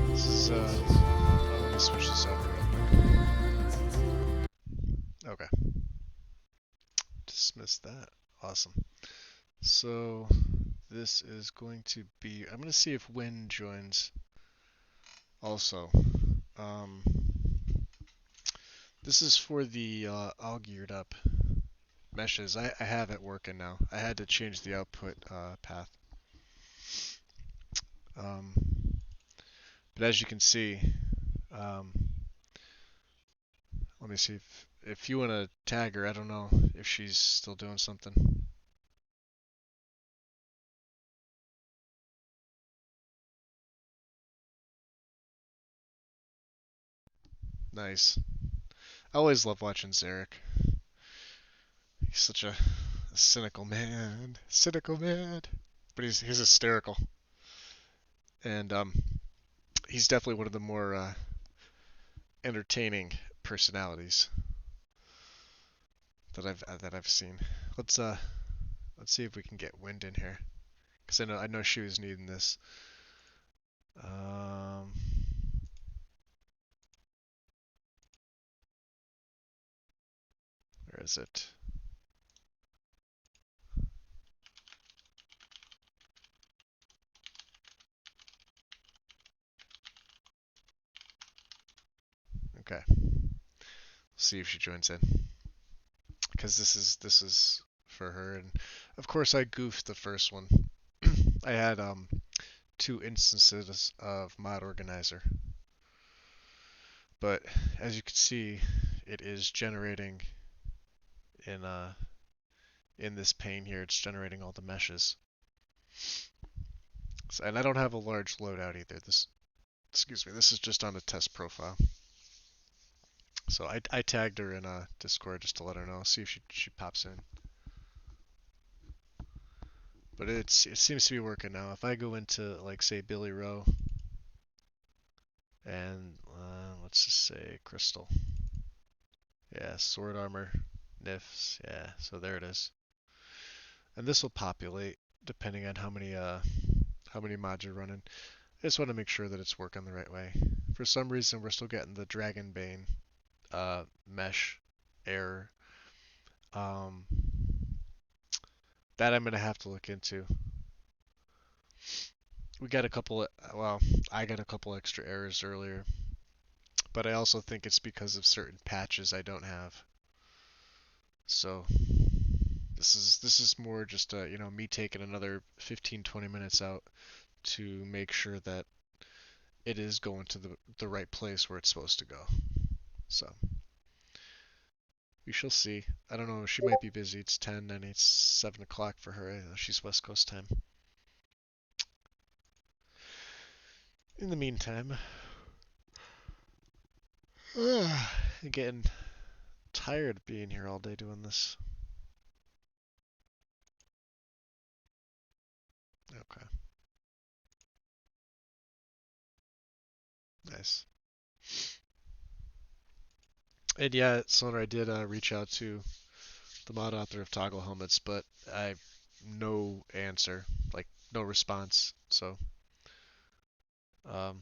This is, oh, let me switch this over real quick. Okay. Dismiss that. Awesome. So, this is going to be, I'm going to see if Win joins also. Um, this is for the all geared up meshes. I have it working now. I had to change the output path. Um, but as you can see, um, let me see if you want to tag her. I don't know if she's still doing something. Nice. I always love watching Zarek. He's such a cynical man. Cynical man. But he's hysterical. And he's definitely one of the more entertaining personalities that I've seen. Let's uh let's see if we can get Wind in here, because I know she was needing this. Um, where is it? Okay, see if she joins in, because this is for her, and of course I goofed the first one. I had two instances of mod organizer, but as you can see, it is generating in in this pane here. It's generating all the meshes. So, and I don't have a large loadout either. Excuse me, this is just on a test profile. So I tagged her in Discord just to let her know, see if she pops in. But it seems to be working now. If I go into, like, say Billy Rowe and let's just say Crystal, yeah, sword armor, nifs, yeah. So there it is, and this will populate depending on how many mods you're running. I just want to make sure that it's working the right way. For some reason, we're still getting the Dragonbane mesh error. Um, that I'm gonna have to look into. We got a couple of, well, I got a couple extra errors earlier, but I also think it's because of certain patches I don't have. So this is more just me taking another 15-20 minutes out to make sure that it is going to the right place where it's supposed to go. So we shall see. I don't know. She might be busy. It's 10 and it's 7 o'clock for her. She's West Coast time. In the meantime, getting tired of being here all day doing this. Okay, nice. And yeah, Sonar, I did reach out to the mod author of Toggle Helmets, but I no answer, like no response. So um,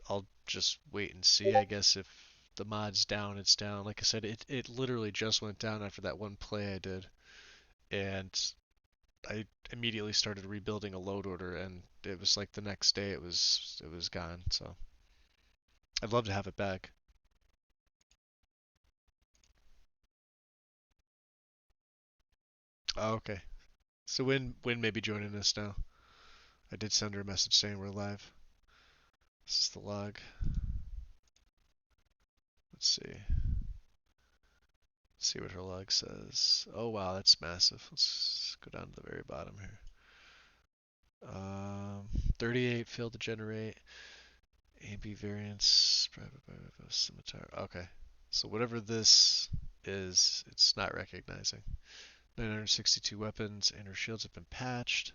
I'll just wait and see. I guess if the mod's down, it's down. Like I said, it literally just went down after that one play I did, and I immediately started rebuilding a load order, and it was like the next day it was gone. So I'd love to have it back. Oh, okay. So Win may be joining us now. I did send her a message saying we're live. This is the log. Let's see. See what her log says. Oh wow, that's massive. Let's go down to the very bottom here. 38 failed to generate. AB variance. Scimitar. Okay. So whatever this is, it's not recognizing. 962 weapons and her shields have been patched.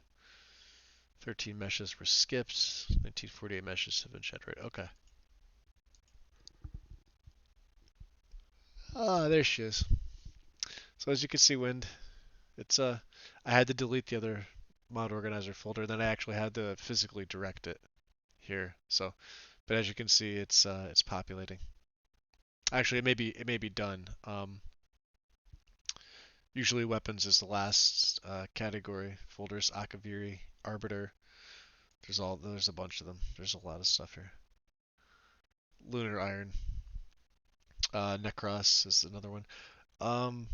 13 meshes were skipped. 1948 meshes have been generated. Okay. Ah, there she is. So as you can see, Wind, it's I had to delete the other mod organizer folder, then I actually had to physically direct it here. So, but as you can see, it's populating. Actually, it may be done. Usually weapons is the last category. Folders, Akaviri, Arbiter. There's a bunch of them. There's a lot of stuff here. Lunar Iron. Necros is another one. Um,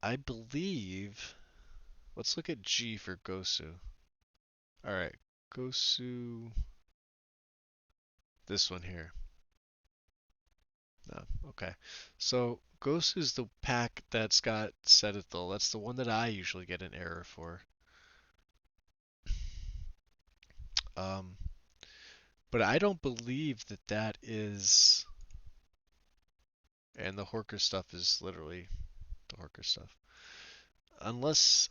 I believe. Let's look at G for Gosu. All right, Gosu. This one here. No, okay. So Gosu's the pack that's got Cetathil. That's the one that I usually get an error for. Um, but I don't believe that that is. And the Horker stuff is literally the Horker stuff. Unless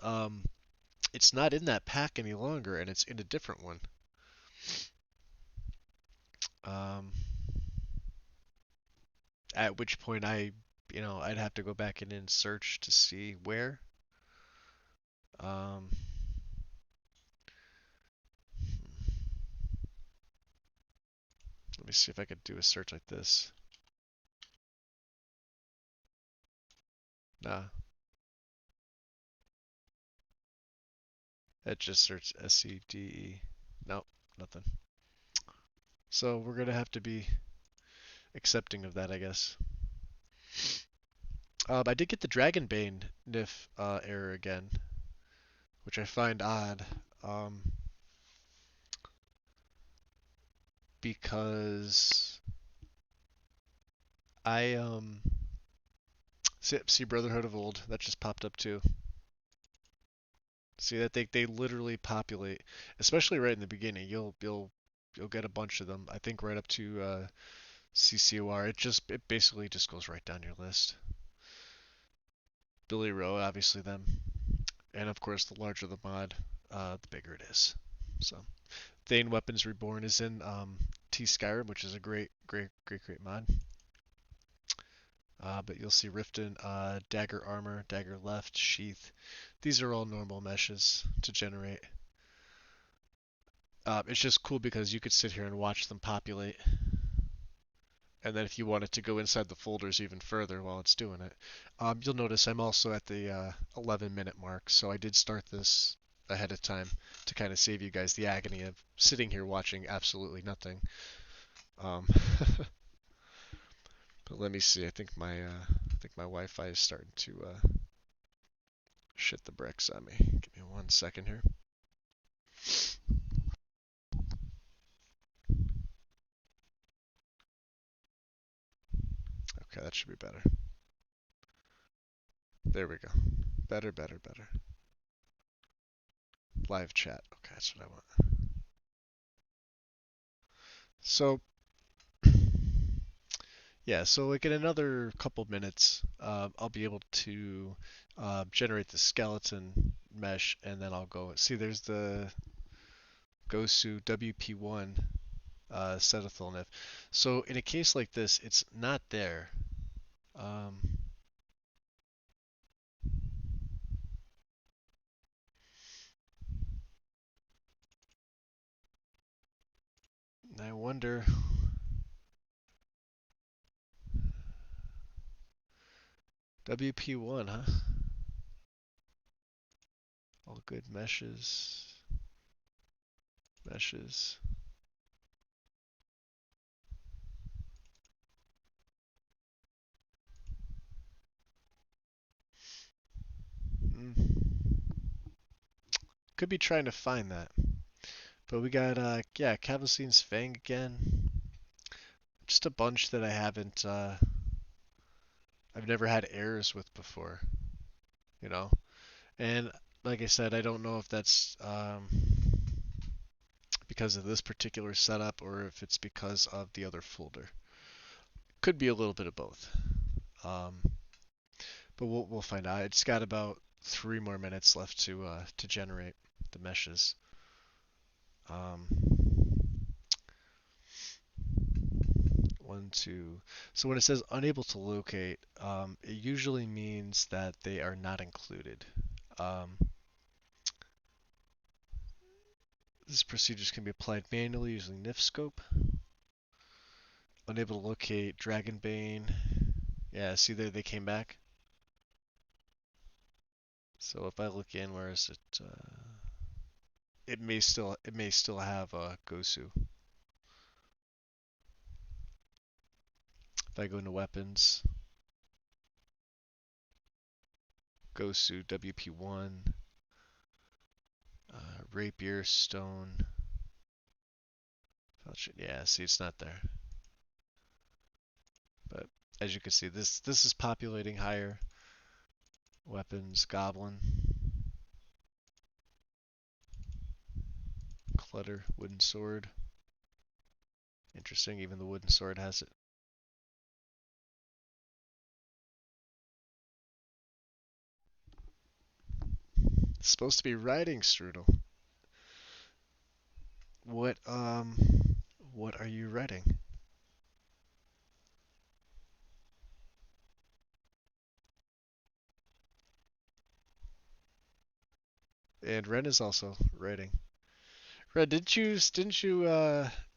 it's not in that pack any longer and it's in a different one. Um, at which point I'd have to go back in and search to see where. Um, let me see if I could do a search like this. Nah, it just searched SCDE. Nope, nothing. So we're gonna have to be accepting of that, I guess. I did get the Dragonbane NIF error again, which I find odd, because I see Brotherhood of Old that just popped up too. See that they literally populate, especially right in the beginning. You'll get a bunch of them. I think right up to CCOR. It basically just goes right down your list. Billy Rowe, obviously them, and of course the larger the mod, the bigger it is. So Thane Weapons Reborn is in T Skyrim, which is a great mod. But you'll see Riften, Dagger Armor, Dagger Left, Sheath. These are all normal meshes to generate. It's just cool because you could sit here and watch them populate. And then if you wanted to go inside the folders even further while it's doing it, you'll notice I'm also at the 11-minute mark, so I did start this ahead of time to kind of save you guys the agony of sitting here watching absolutely nothing. Um, but let me see. I think my Wi-Fi is starting to shit the bricks on me. Give me 1 second here. Okay, that should be better. There we go. Better, better, better. Live chat. Okay, that's what I want. So, yeah, so like in another couple minutes, I'll be able to generate the skeleton mesh, and then I'll go see. There's the Gosu WP1 Cetaphil NIF. So in a case like this, it's not there. Um, I wonder. WP1, huh? All good meshes. Meshes. Mm. Could be trying to find that. But we got, yeah, Cavosine's Fang again. Just a bunch that I've never had errors with before, you know? And like I said, I don't know if that's because of this particular setup or if it's because of the other folder. Could be a little bit of both. Um, but we'll find out. It's got about 3 more minutes left to generate the meshes. Um, one, two. So when it says unable to locate, it usually means that they are not included. Um, These procedures can be applied manually using NIF scope. Unable to locate Dragonbane. Yeah, see there they came back. So if I look in, where is it? It may still have Gosu. If I go into weapons, Gosu WP1, Rapier Stone. Yeah, see it's not there. But as you can see, this is populating higher. Weapons, Goblin, Clutter, Wooden Sword. Interesting, even the Wooden Sword has it. It's supposed to be riding strudel. What are you writing? And Ren is also writing. Ren, didn't you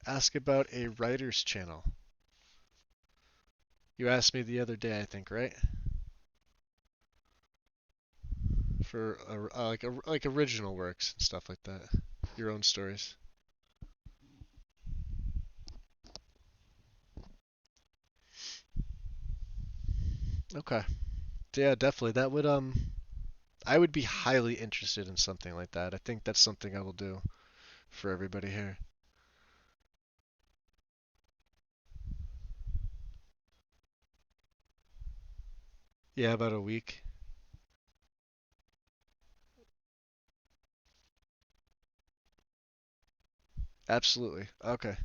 ask about a writer's channel? You asked me the other day, I think, right? For like original works and stuff like that. Your own stories. Okay. Yeah, definitely. That would I would be highly interested in something like that. I think that's something I will do for everybody here. Yeah, about a week. Absolutely. Okay.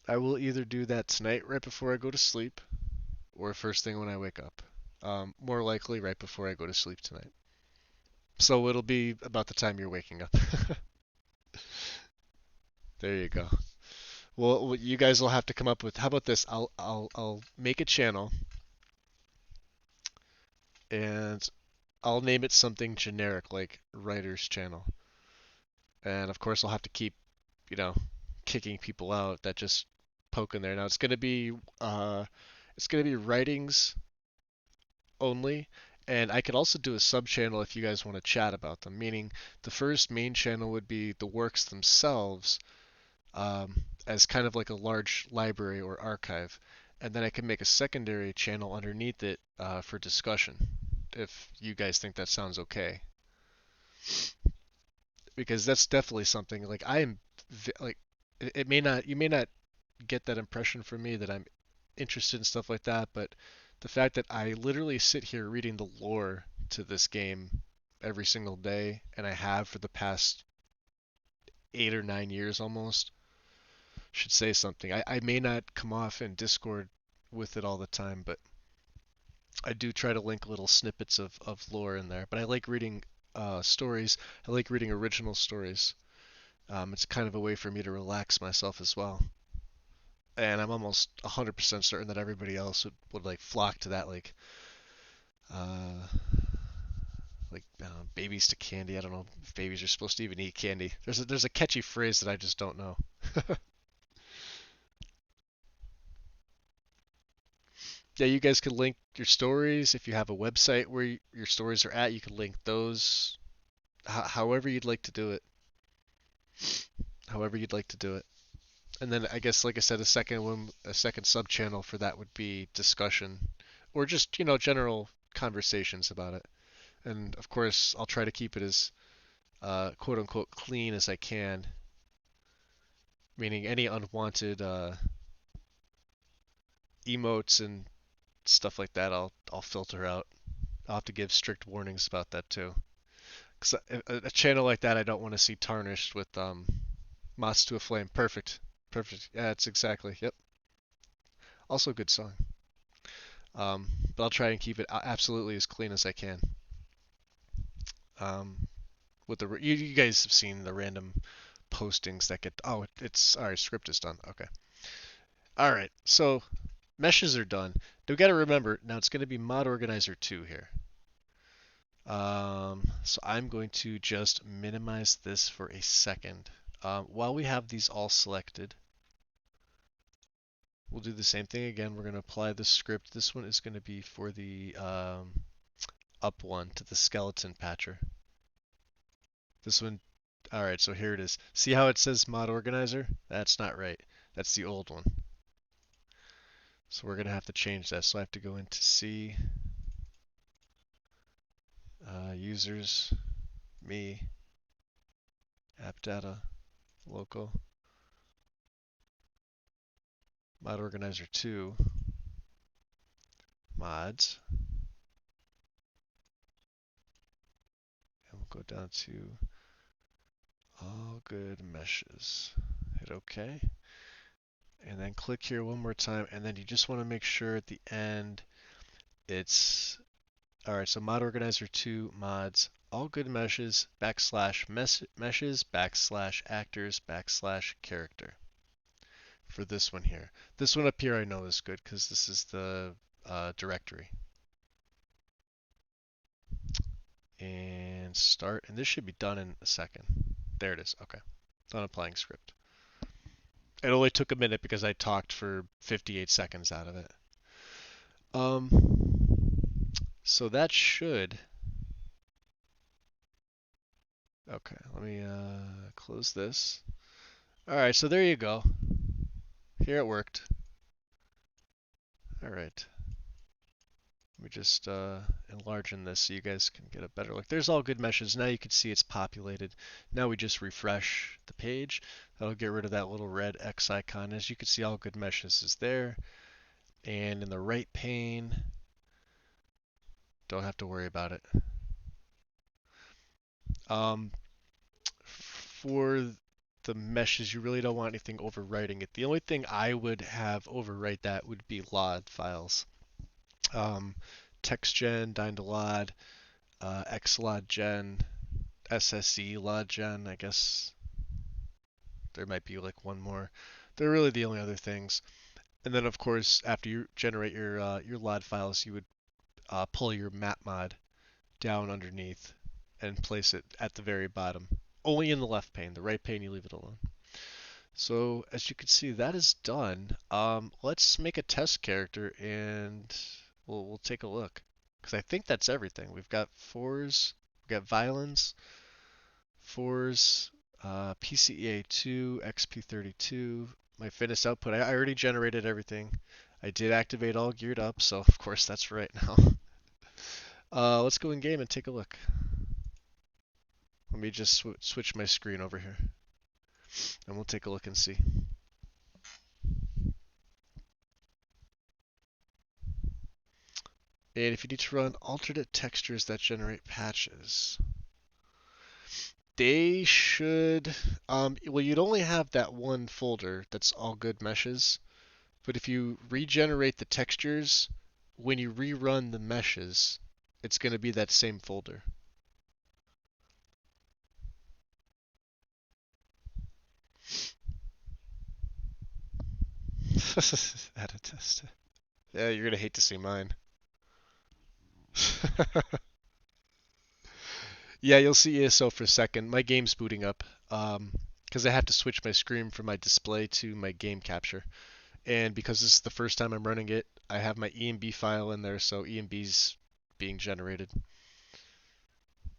I will either do that tonight right before I go to sleep or first thing when I wake up. More likely right before I go to sleep tonight. So it'll be about the time you're waking up. There you go. Well, you guys will have to come up with. How about this? I'll make a channel and I'll name it something generic like writer's channel. And of course I'll have to keep, you know, kicking people out that just poke in there. Now it's gonna be writings only, and I could also do a sub channel if you guys want to chat about them. Meaning the first main channel would be the works themselves, as kind of like a large library or archive, and then I can make a secondary channel underneath it for discussion. If you guys think that sounds okay, because that's definitely something like I am like it may not you may not get that impression from me that I'm interested in stuff like that, but the fact that I literally sit here reading the lore to this game every single day, and I have for the past 8 or 9 years almost, should say something. I may not come off in Discord with it all the time, but I do try to link little snippets of lore in there. But I like reading stories. I like reading original stories. It's kind of a way for me to relax myself as well. And I'm almost 100% certain that everybody else would like flock to that uh babies to candy. I don't know if babies are supposed to even eat candy. There's a catchy phrase that I just don't know. Yeah, you guys could link your stories if you have a website where your stories are at. You can link those however you'd like to do it. However you'd like to do it. And then I guess, like I said, a second sub channel for that would be discussion, or just general conversations about it. And of course, I'll try to keep it as quote unquote clean as I can, meaning any unwanted emotes and stuff like that, I'll filter out. I'll have to give strict warnings about that too. Because a channel like that, I don't want to see tarnished with Moths to a Flame. Perfect, perfect. Yeah, it's exactly. Yep. Also a good song. But I'll try and keep it absolutely as clean as I can. Um, with you guys have seen the random postings that get. Oh, it's all right. Script is done. Okay. All right. So meshes are done. Now we got to remember now it's going to be Mod Organizer 2 here. So I'm going to just minimize this for a second. While we have these all selected, we'll do the same thing again. We're going to apply the script. This one is going to be for the up one to the skeleton patcher. This one, all right, so here it is. See how it says mod organizer? That's not right. That's the old one. So we're going to have to change that. So I have to go into C, users, me, app data, local, mod organizer 2, mods, and we'll go down to all good meshes. Hit OK. And then click here one more time, and then you just want to make sure at the end it's alright, so mod organizer 2 mods all good meshes meshes actors character for this one here. This one up here I know is good because this is the directory. And start, and this should be done in a second. There it is. Okay. Done applying script. It only took a minute because I talked for 58 seconds out of it. So that should. Okay, let me close this. All right, so there you go. Here it worked. All right. Let me just enlarge in this so you guys can get a better look. There's all good meshes. Now you can see it's populated. Now we just refresh the page. That'll get rid of that little red X icon. As you can see, all good meshes is there. And in the right pane, don't have to worry about it. For the meshes, you really don't want anything overwriting it. The only thing I would have overwrite that would be LOD files. TextGen, DynDLOD, XLODGen, SSE LODGen, I guess there might be like one more. They're really the only other things. And then of course, after you generate your LOD files, you would pull your map mod down underneath and place it at the very bottom. Only in the left pane. The right pane, you leave it alone. So as you can see, that is done. Let's make a test character and we'll take a look. Because I think that's everything. We've got fours, we've got violins, fours, PCEA2, XP32, my fitness output. I already generated everything. I did activate all geared up, so of course that's right now. Let's go in game and take a look. Let me just switch my screen over here, and we'll take a look and see. And if you need to run alternate textures that generate patches, they should, well, you'd only have that one folder that's all good meshes, but if you regenerate the textures, when you rerun the meshes, it's going to be that same folder. Add a test. Yeah, you're going to hate to see mine. Yeah, you'll see ESO for a second. My game's booting up because I have to switch my screen from my display to my game capture. And because this is the first time I'm running it, I have my EMB file in there, so EMB's being generated,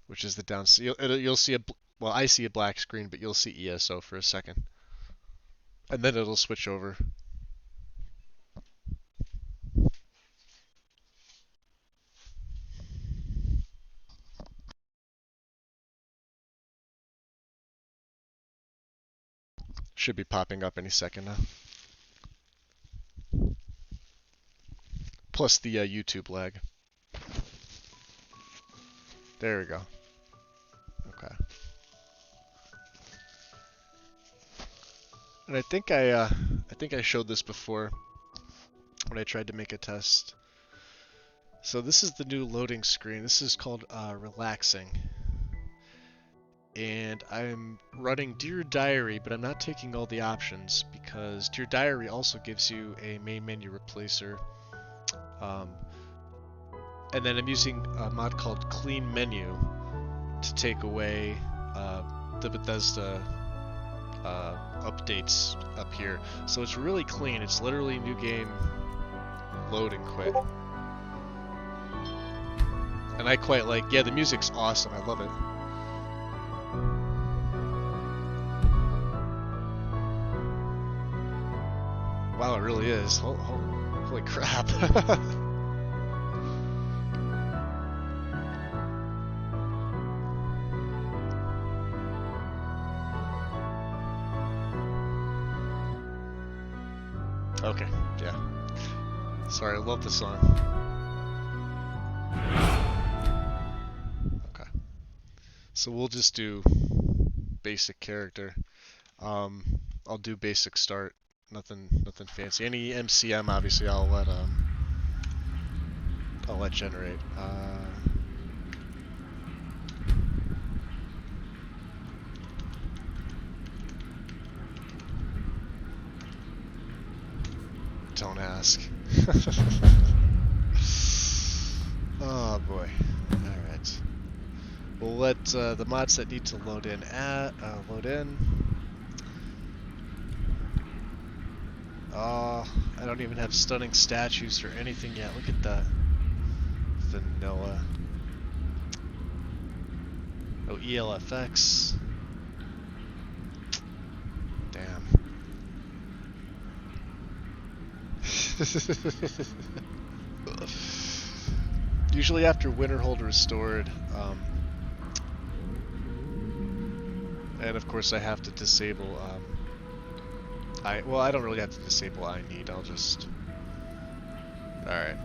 which is the down. So you'll see well, I see a black screen, but you'll see ESO for a second, and then it'll switch over. Should be popping up any second now. Plus the YouTube lag. There we go. Okay. And I think I showed this before when I tried to make a test. So this is the new loading screen. This is called relaxing. And I'm running Dear Diary, but I'm not taking all the options because Dear Diary also gives you a main menu replacer. And then I'm using a mod called Clean Menu to take away the Bethesda updates up here. So it's really clean. It's literally new game, load and quit. And I quite like, yeah, the music's awesome. I love it. Wow, it really is. Holy crap. Okay, yeah. Sorry, I love the song. Okay. So we'll just do basic character. I'll do basic start. Nothing fancy. Any MCM obviously I'll let generate. Don't ask. Oh boy. Alright. We'll let the mods that need to load in load in. Oh, I don't even have stunning statues or anything yet. Look at that. Vanilla. Oh, ELFX. Damn. Usually after Winterhold Restored, and of course I have to disable, I don't really have to disable I need, I'll just, alright.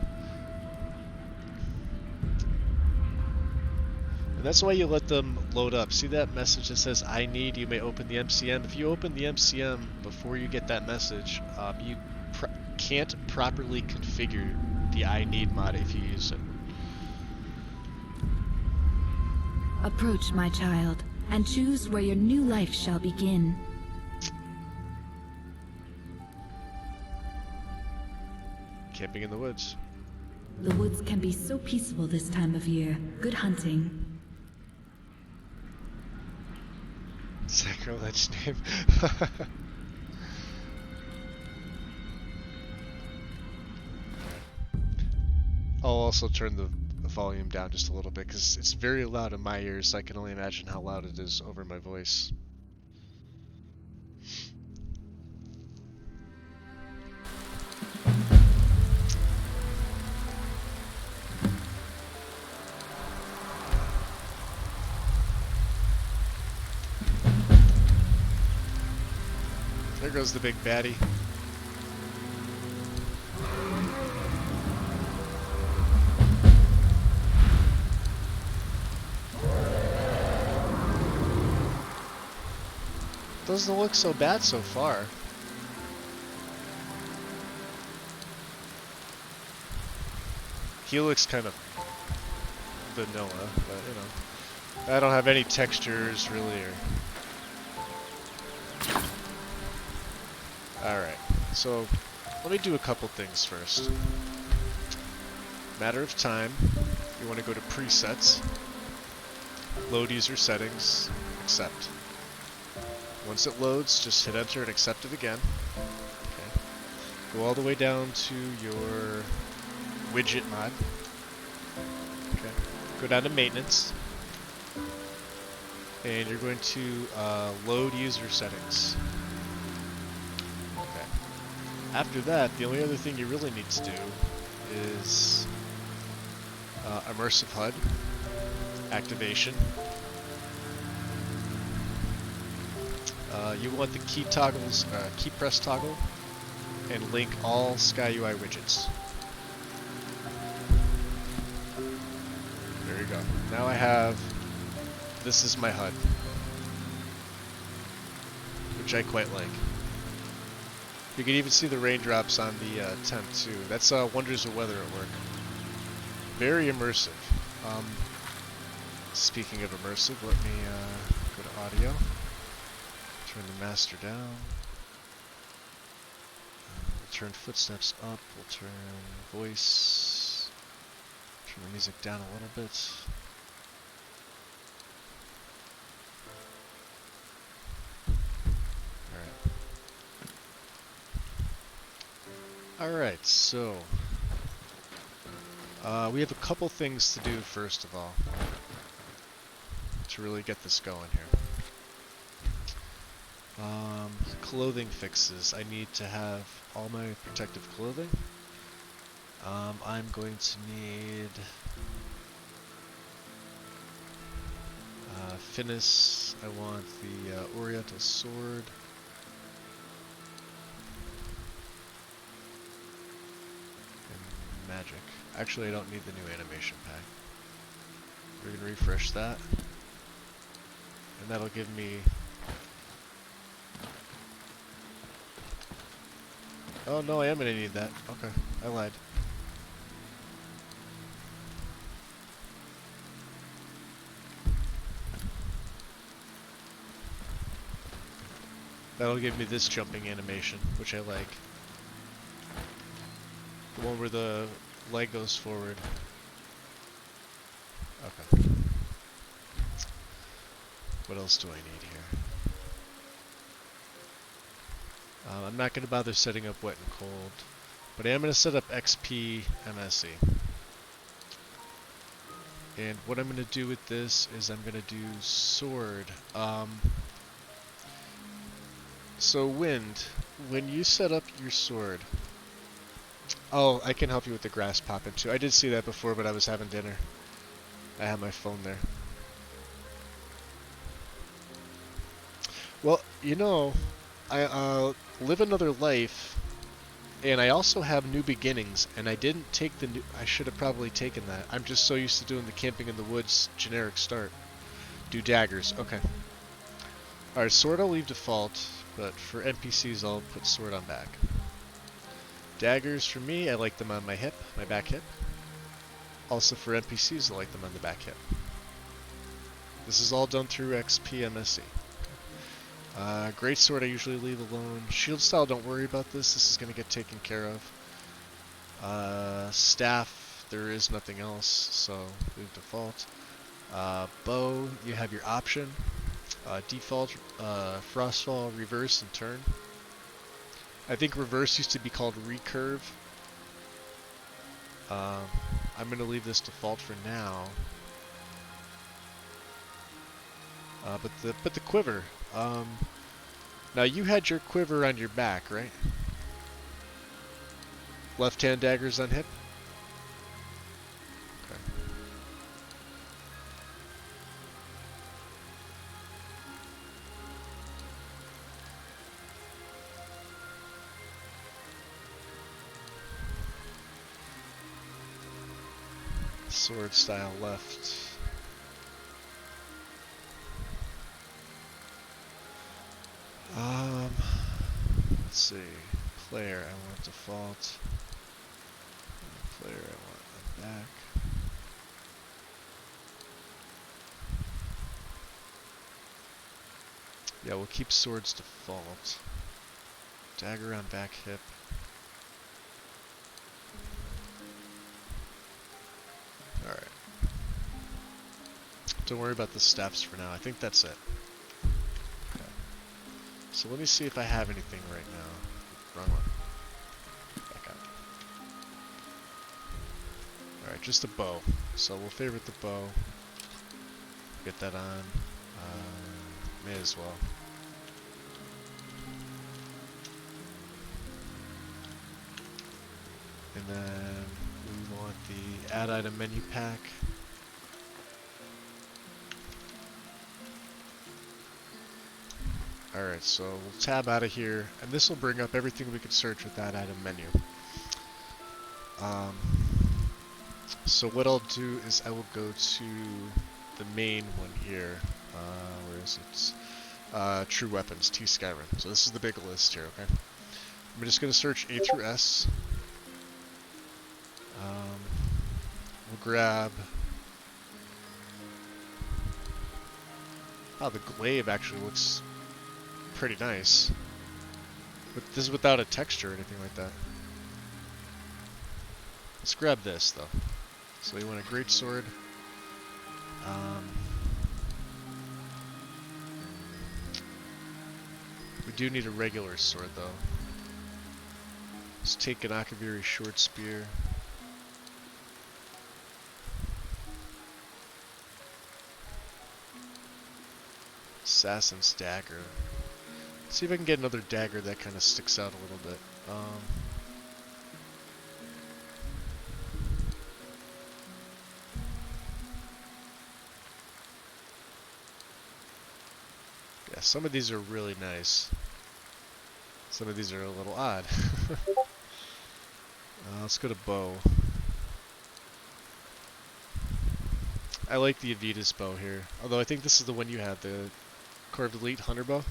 And that's why you let them load up. See that message that says I need, you may open the MCM? If you open the MCM before you get that message, you can't properly configure the I need mod if you use it. Approach, my child, and choose where your new life shall begin. Camping in the woods. The woods can be so peaceful this time of year. Good hunting. Sacrilege name. I'll also turn the volume down just a little bit because it's very loud in my ears. So I can only imagine how loud it is over my voice. There goes the big baddie. Doesn't look so bad so far. He looks kind of vanilla, but you know, I don't have any textures really. Alright, so let me do a couple things first. Matter of time, you want to go to presets, load user settings, accept. Once it loads, just hit enter and accept it again. Okay. Go all the way down to your widget mod. Okay. Go down to maintenance. And you're going to load user settings. Okay. After that, the only other thing you really need to do is immersive HUD, activation. You want the key toggles, key press toggle, and link all SkyUI widgets. There you go. Now I have, this is my HUD, which I quite like. You can even see the raindrops on the tent too. That's Wonders of Weather at work. Very immersive. Speaking of immersive, let me go to audio. Turn the master down. We'll turn footsteps up. We'll turn voice. Turn the music down a little bit. Alright, so we have a couple things to do first of all to really get this going here. Clothing fixes. I need to have all my protective clothing. I'm going to need Finis. I want the Oriental Sword. And Magic. Actually, I don't need the new animation pack. We're going to refresh that. And that'll give me... Oh no, I am going to need that. Okay, I lied. That'll give me this jumping animation, which I like. The one where the leg goes forward. Okay. What else do I need here? I'm not going to bother setting up wet and cold, but I am going to set up XP MSE. And what I'm going to do with this is I'm going to do sword. So Wind, when you set up your sword... Oh, I can help you with the grass popping too. I did see that before, but I was having dinner. I had my phone there. Well, you know, I live another life, and I also have new beginnings, and I didn't take the new... I should have probably taken that. I'm just so used to doing the camping in the woods generic start. Do daggers. Okay. Alright, sword I'll leave default, but for NPCs I'll put sword on back. Daggers for me, I like them on my hip, my back hip. Also for NPCs, I like them on the back hip. This is all done through XP MSE. Great sword I usually leave alone. Shield style, don't worry about this. This is going to get taken care of. Staff, there is nothing else, so leave default. Bow, you have your option. Default, frostfall, reverse, and turn. I think reverse used to be called recurve. I'm going to leave this default for now. But the quiver. Now you had your quiver on your back, right? Left hand daggers on hip. Okay. Sword style left. Let's see. Player, I want default. Player, I want on back. Yeah, we'll keep swords default. Dagger on back hip. Alright. Don't worry about the steps for now. I think that's it. Okay. So let me see if I have anything right now. Wrong one. Back up. Alright, just a bow. So we'll favorite the bow. Get that on. May as well. And then we want the add item menu pack. Alright, so we'll tab out of here, and this will bring up everything we could search with that item menu. So what I'll do is I will go to the main one here. Where is it? True Weapons, T Skyrim. So this is the big list here, okay? I'm just going to search A through S. We'll grab... Oh, the glaive actually looks pretty nice. But this is without a texture or anything like that. Let's grab this, though. So we want a greatsword. We do need a regular sword though. Let's take an Akaviri short spear. Assassin's dagger. See if I can get another dagger that kind of sticks out a little bit. Yeah, some of these are really nice. Some of these are a little odd. Let's go to bow. I like the Avitas bow here. Although I think this is the one you had, the Carved Elite Hunter bow.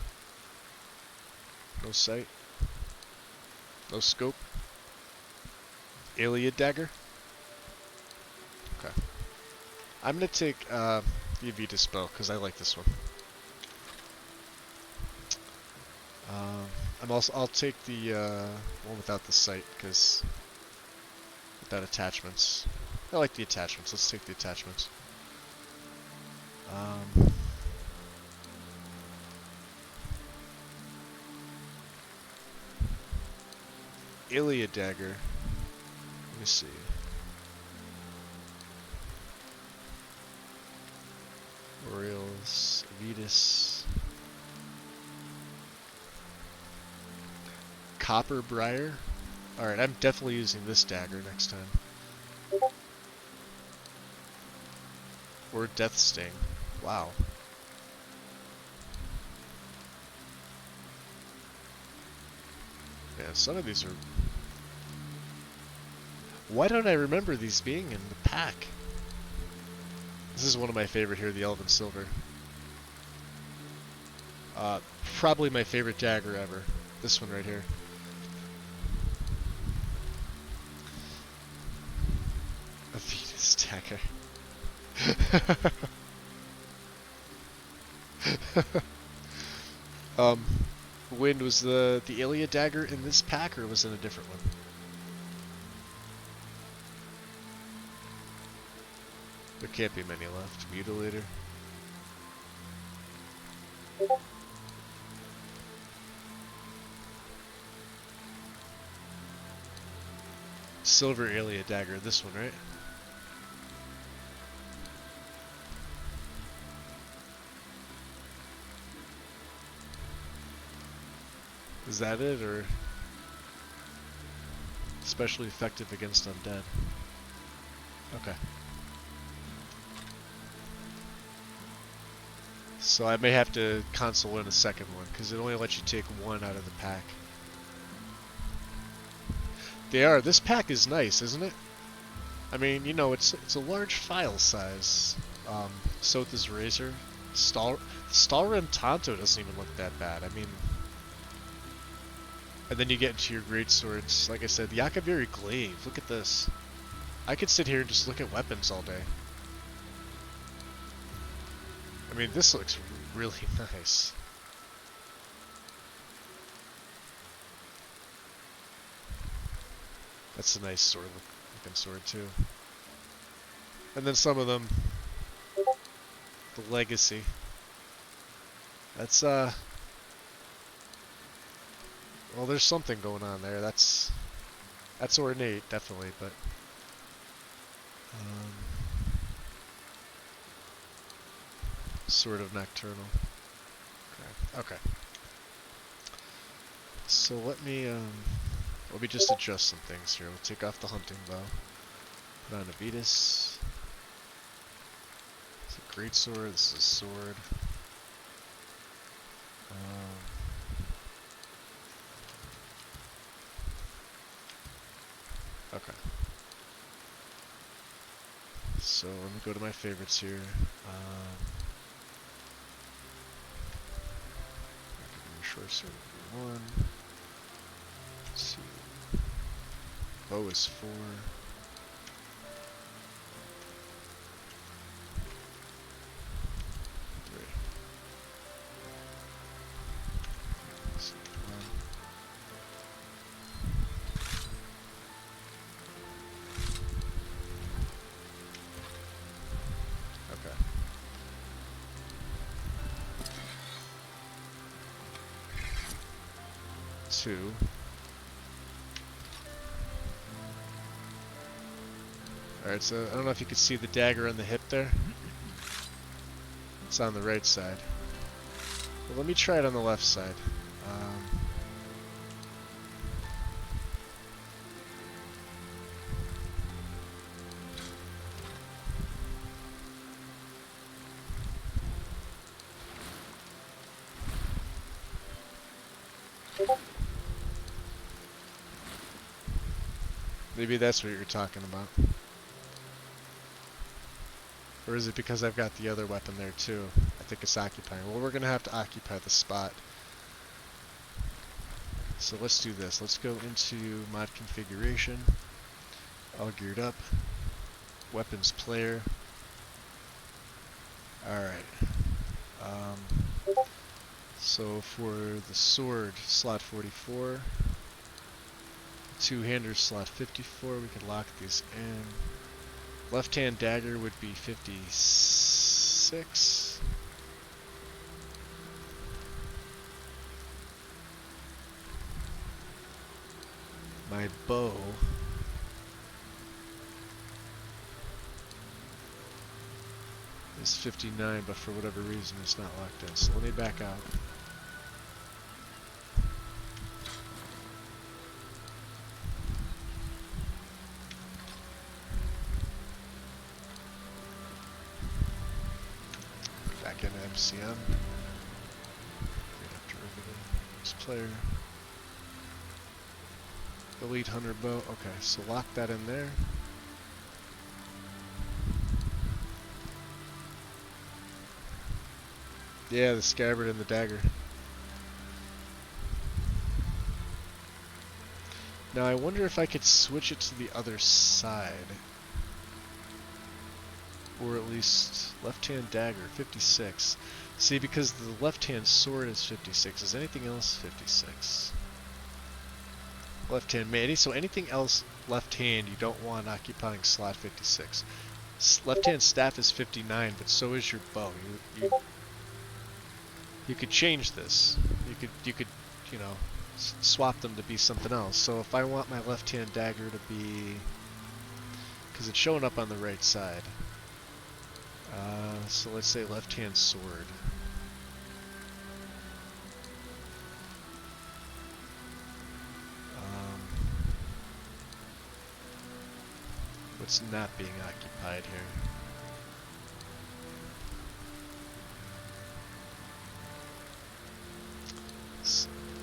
No sight. No scope. Iliad dagger. Okay. I'm gonna take the Avitas bow because I like this one. I'll take the one without the sight because without attachments. I like the attachments. Let's take the attachments. Iliad dagger. Let me see. Orioles, Avitas. Copper Briar. Alright, I'm definitely using this dagger next time. Or Death Sting. Wow. Yeah, some of these are... Why don't I remember these being in the pack? This is one of my favorite here, the Elven Silver. Probably my favorite dagger ever. This one right here. A Venus dagger. Wind, was the Iliad dagger in this pack, or was it a different one? There can't be many left. Mutilator. Silver Iliad dagger, this one, right? Is that it, or especially effective against undead? Okay. So I may have to console in a second one, because it only lets you take one out of the pack. They are. This pack is nice, isn't it? I mean, you know, it's a large file size. Sotha's Razor. Stalrim Tanto doesn't even look that bad. I mean... And then you get into your great swords. Like I said, the Akaviri Glaive. Look at this. I could sit here and just look at weapons all day. I mean, this looks really nice. That's a nice sword looking sword too. And then some of them, the Legacy. That's well, there's something going on there. That's ornate, definitely, but sort of nocturnal. Okay. So let me just adjust some things here. We'll take off the hunting bow. Put on Avitas. It's a great sword. This is a sword. Okay. So let me go to my favorites here. Short sword 1. 2. Bow is 4. 3. So 1. 2. Alright, so I don't know if you can see the dagger on the hip there. It's on the right side. Well, let me try it on the left side. Maybe that's what you're talking about. Or is it because I've got the other weapon there too? I think it's occupying. Well, we're going to have to occupy the spot. So let's do this. Let's go into mod configuration. All geared up. Weapons player. Alright. So for the sword, slot 44. Two-hander, slot 54. We can lock these in. Left-hand dagger would be 56. My bow is 59, but for whatever reason it's not locked in. So let me back out. Back into MCM. Player. Elite Hunter bow. Okay, so lock that in there. Yeah, the scabbard and the dagger. Now I wonder if I could switch it to the other side. Or at least left-hand dagger, 56. See, because the left-hand sword is 56. Is anything else 56? Left-hand mace. So anything else left-hand you don't want occupying slot 56. Left-hand staff is 59, but so is your bow. You could change this. You could, you know, swap them to be something else. So if I want my left-hand dagger to be, because it's showing up on the right side. So let's say left-hand sword. What's not being occupied here?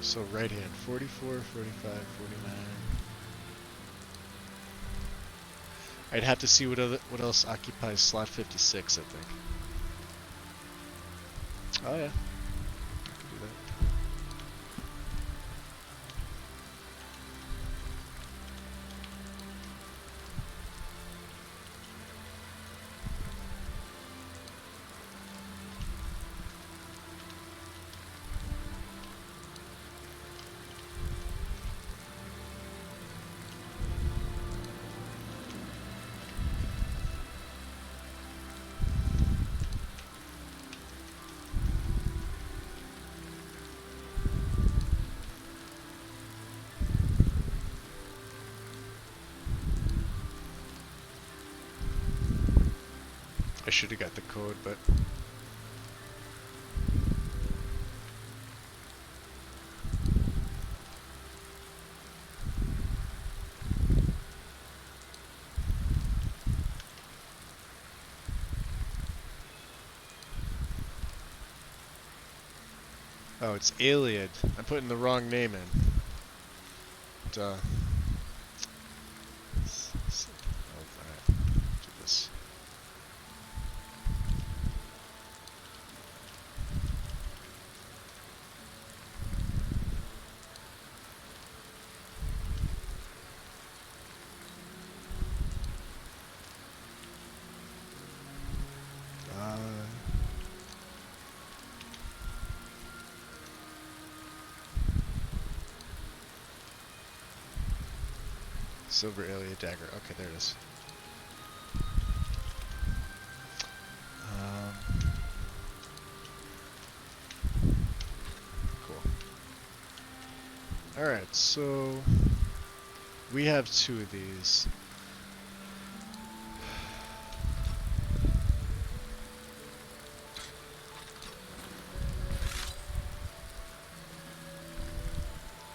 So right hand, 44, 45, 49. I'd have to see what else occupies slot 56, I think. Oh yeah, I can do that. I should have got the code, but oh, it's AllGUD. I'm putting the wrong name in. Duh. Alright, do this. Silver AllGUD dagger. Okay, there it is. Cool. All Alright, so we have 2 of these.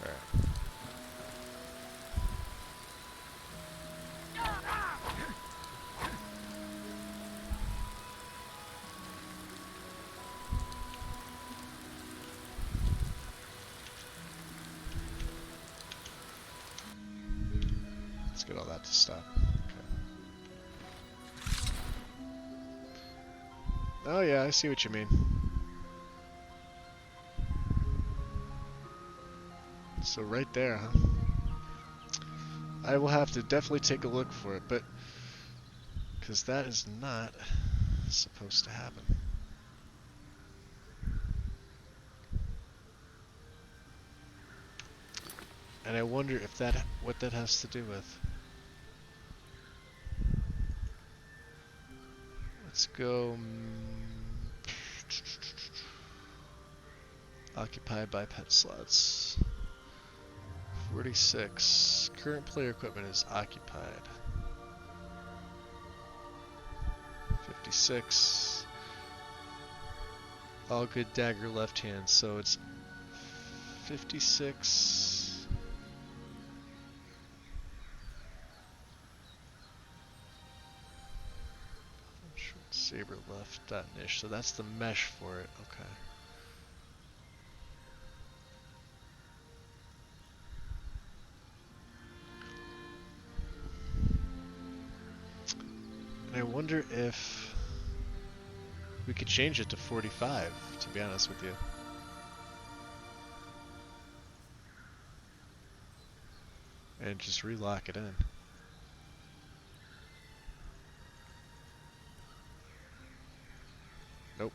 Alright. Let's get all that to stop. Okay. Oh yeah, I see what you mean. So right there, huh? I will have to definitely take a look for it, but because that is not supposed to happen. And I wonder if what that has to do with. Let's go. Occupied by pet slots. 46. Current player equipment is occupied. 56. AllGUD dagger left hand, so it's 56. Short saber left, that niche, so that's the mesh for it, okay. And I wonder if we could change it to 45, to be honest with you. And just relock it in. Nope.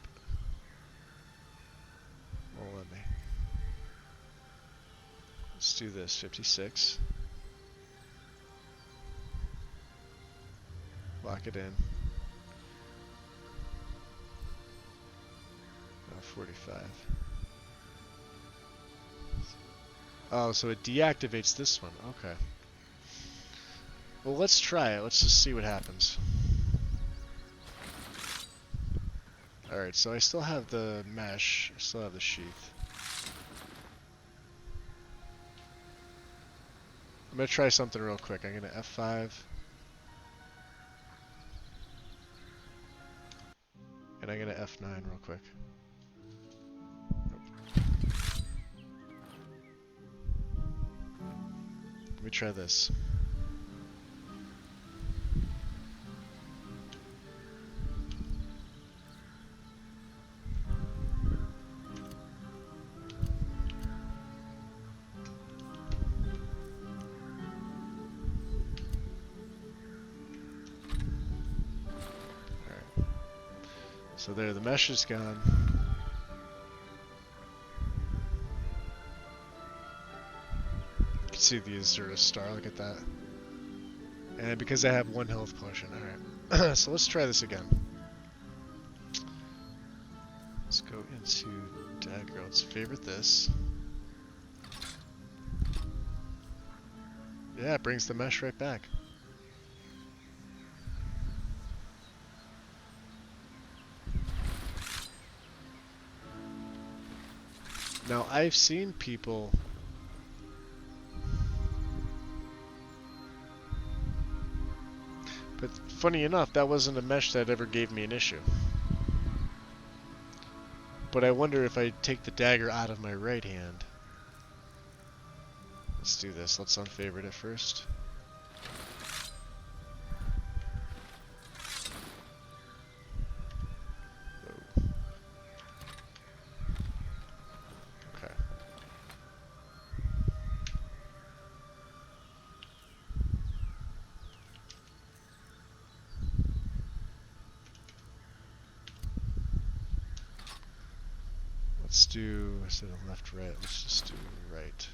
Won't let me. Let's do this, 56. Lock it in. Now 45. Oh, so it deactivates this one. Okay. Well, let's try it. Let's just see what happens. Alright, so I still have the mesh. I still have the sheath. I'm going to try something real quick. I'm going to F5. And I'm going to F9 real quick. Nope. Let me try this. Alright. So there, the mesh is gone. You can see the Azura star, look at that. And because I have 1 health potion, alright. So let's try this again. Let's go into dagger. Let's favorite this. Yeah, it brings the mesh right back. Now, I've seen people but funny enough, that wasn't a mesh that ever gave me an issue. But I wonder if I take the dagger out of my right hand. Let's do this. Let's unfavorite it first. Whoa. Okay. Let's do, instead of left, right, let's just do right.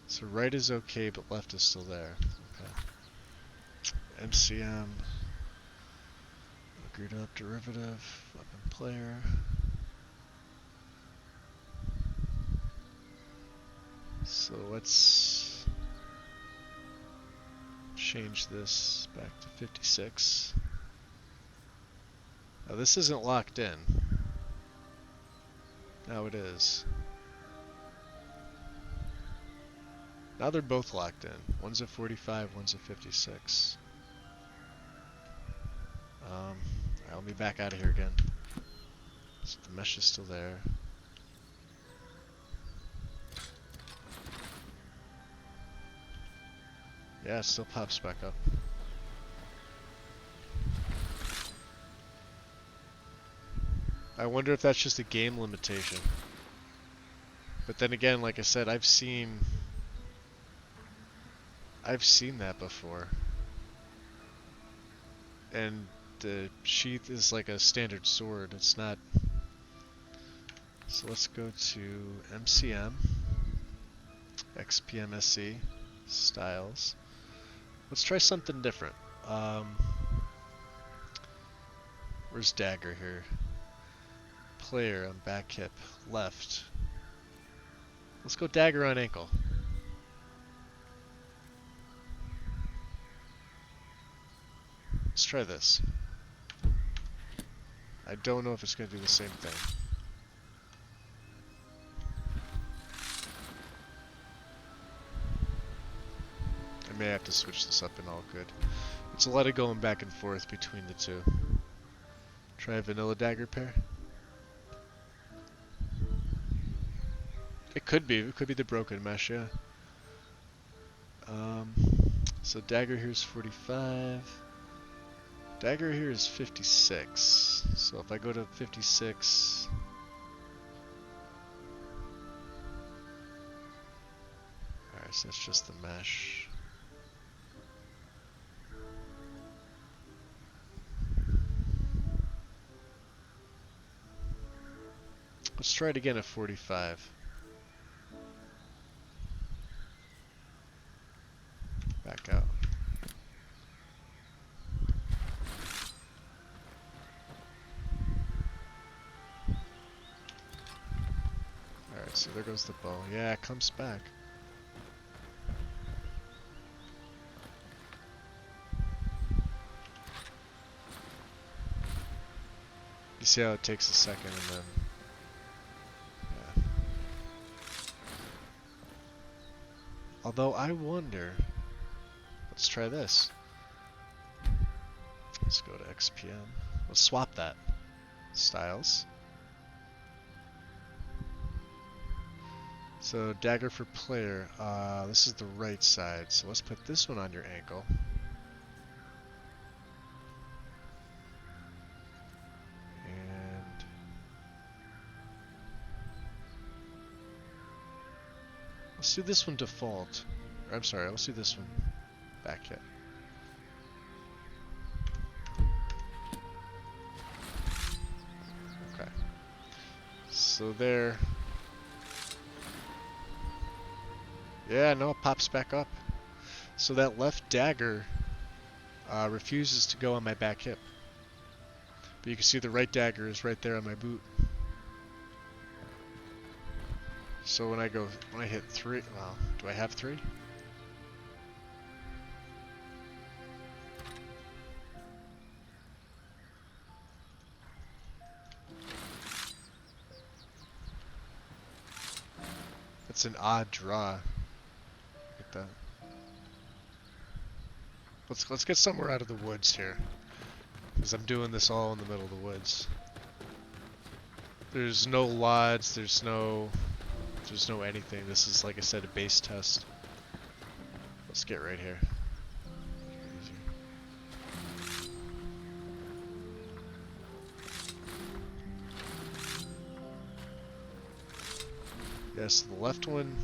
So right is okay, but left is still there. Okay. MCM. Screwed up derivative, weapon player. So let's change this back to 56. Now this isn't locked in. Now it is. Now they're both locked in. One's a 45, one's a 56. Alright, let me back out of here again. So the mesh is still there. Yeah, it still pops back up. I wonder if that's just a game limitation. But then again, like I said, I've seen that before. And the sheath is like a standard sword. It's not. So let's go to MCM, XPMSC, styles. Let's try something different. Where's dagger here? Player on back hip, left. Let's go dagger on ankle. Let's try this. I don't know if it's going to do the same thing. I may have to switch this up in AllGUD. It's a lot of going back and forth between the two. Try a vanilla dagger pair. It could be the broken mesh, yeah. So dagger here is 45. Dagger here is 56. So if I go to 56... Alright, so that's just the mesh. Let's try it again at 45. Back out. Alright, so there goes the bow. Yeah, it comes back. You see how it takes a second and then... Yeah. Although I wonder... Let's try this. Let's go to XPM. Let's swap that. Styles. So dagger for player. This is the right side. So let's put this one on your ankle. And let's do this one default. Or, I'm sorry, let's do this one back hit. Okay. So there. Yeah, no, it pops back up. So that left dagger refuses to go on my back hip. But you can see the right dagger is right there on my boot. So when I hit 3, well, do I have 3? That's an odd draw. Look at that. Let's get somewhere out of the woods here, because I'm doing this all in the middle of the woods. There's no LODs, there's no anything. This is, like I said, a base test. Let's get right here. Yes, the left one.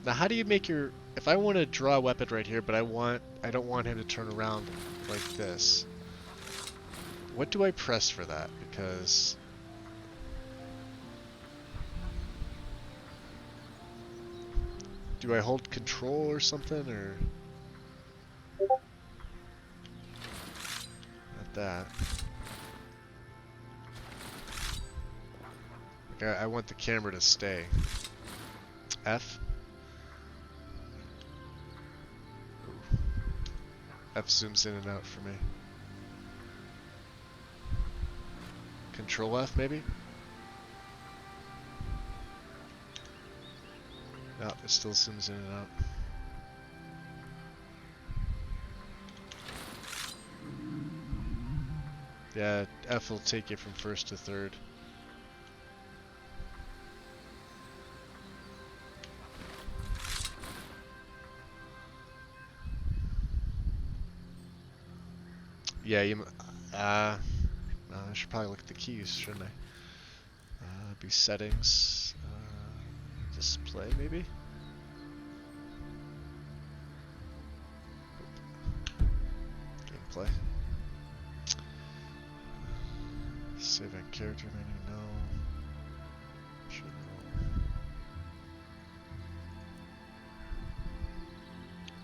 Now, how do you make your... If I want to draw a weapon right here, but I don't want him to turn around like this. What do I press for that? Because... Do I hold control or something, or... that. Like, I want the camera to stay. F? Ooh. F zooms in and out for me. Control F, maybe? No, it still zooms in and out. Yeah, F will take you from first to third. Yeah, I should probably look at the keys, shouldn't I? Be settings, display maybe? Gameplay. Save on character menu, no. General.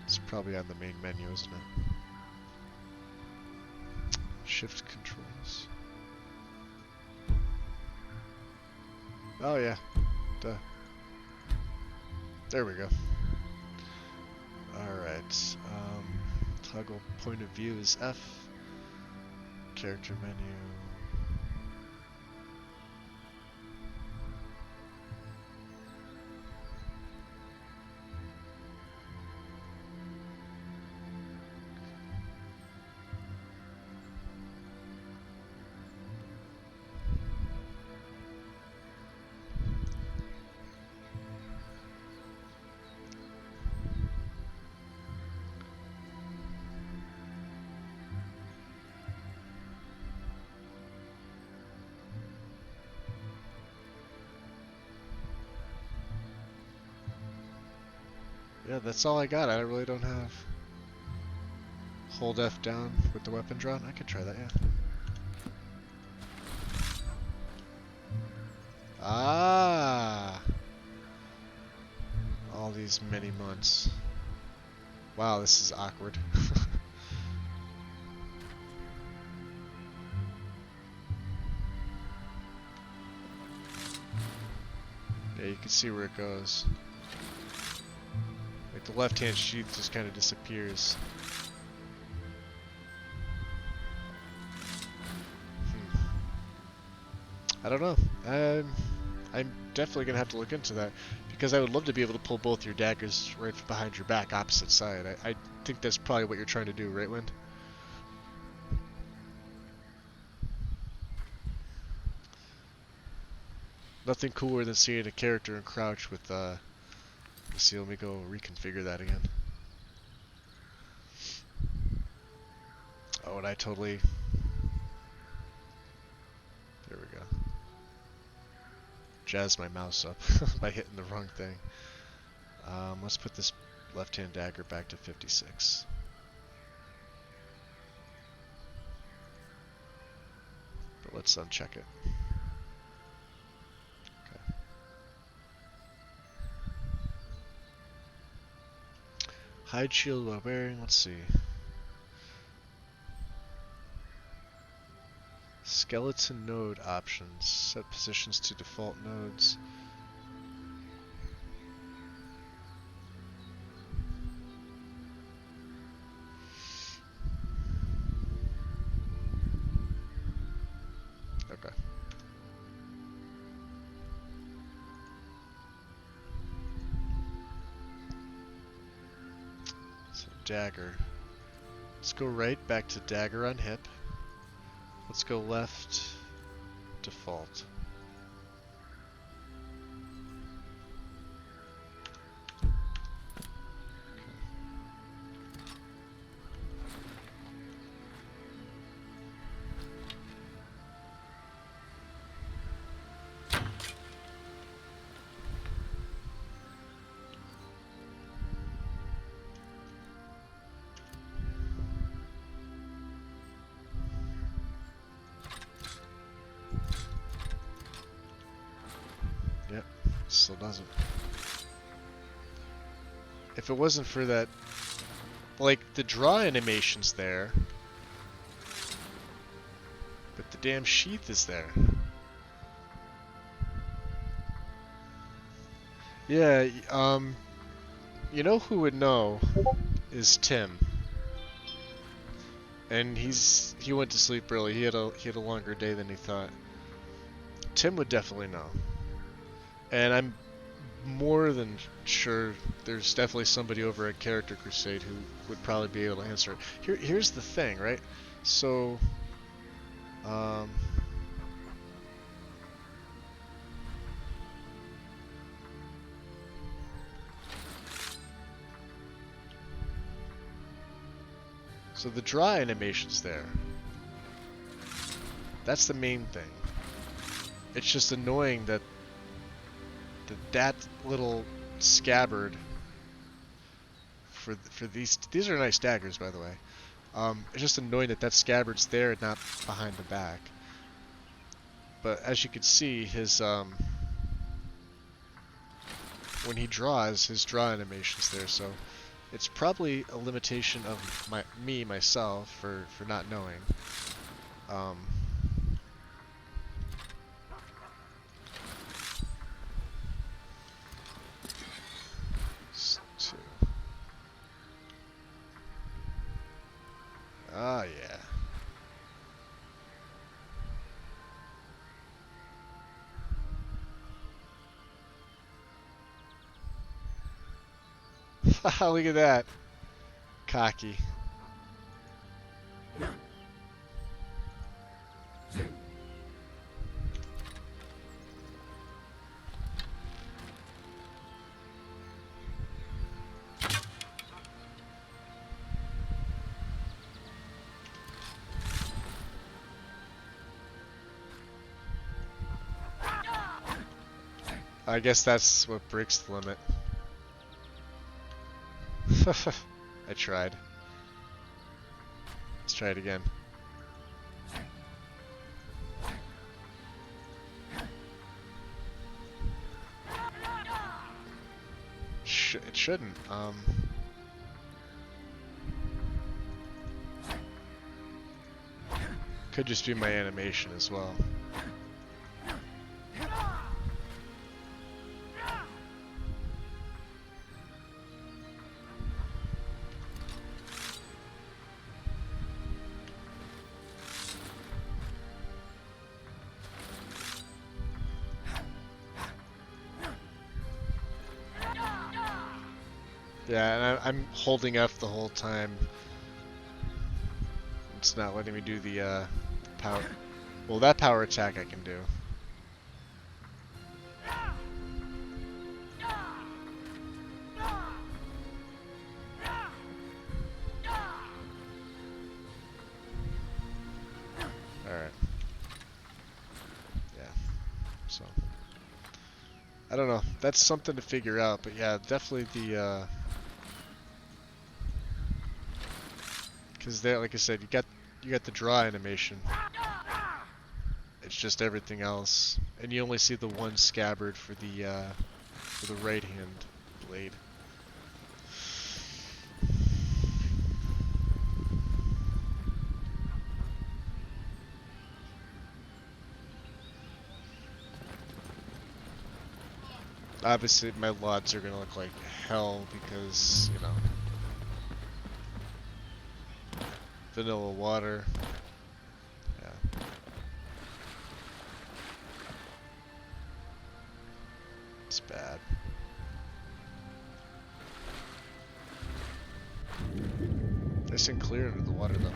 It's probably on the main menu, isn't it? Shift controls. Oh yeah, duh. There we go. Alright, toggle point of view is F. Character menu. Yeah, that's all I got. I really don't have. Hold F down with the weapon drawn. I could try that, yeah. Ah! All these many months. Wow, this is awkward. Yeah, you can see where it goes. Like the left-hand sheath just kind of disappears. I don't know. I'm definitely gonna have to look into that because I would love to be able to pull both your daggers right from behind your back, opposite side. I think that's probably what you're trying to do, right, Wind? Nothing cooler than seeing a character in crouch with let's see, let me go reconfigure that again. Oh, and I totally. There we go. Jazzed my mouse up by hitting the wrong thing. Let's put this left-hand dagger back to 56. But let's uncheck it. Okay. Hide shield while wearing, let's see. Skeleton node options. Set positions to default nodes. Okay. So dagger. Let's go right back to dagger on hip. Let's go left, default. Yep, still doesn't. If it wasn't for that, like, the draw animation's there. But the damn sheath is there. Yeah, you know who would know is Tim. And he went to sleep early. He had a longer day than he thought. Tim would definitely know. And I'm more than sure there's definitely somebody over at Character Crusade who would probably be able to answer it. Here's the thing, right? So, so the draw animation's there. That's the main thing. It's just annoying that that little scabbard for these are nice daggers, by the way. It's just annoying that scabbard's there and not behind the back. But as you can see, his when he draws, his draw animation's there, so it's probably a limitation of myself for not knowing. Ah, yeah. Look at that. Cocky. I guess that's what breaks the limit. I tried. Let's try it again. It shouldn't. Could just be my animation as well. Yeah, and I'm holding F the whole time. It's not letting me do the power. Well, that power attack I can do. Alright. Yeah. So. I don't know. That's something to figure out, but yeah, definitely the because there, like I said, you got the draw animation. It's just everything else, and you only see the one scabbard for the right hand blade. Obviously, my LODs are gonna look like hell because, you know, vanilla water. Yeah. It's bad. Nice and clear under the water, though.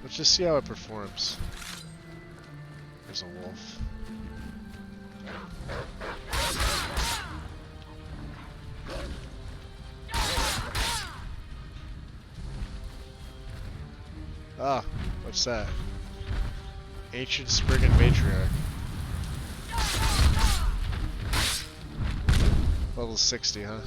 Let's just see how it performs. There's a wolf. Ah, what's that? Ancient Spriggan Matriarch. Level 60, huh?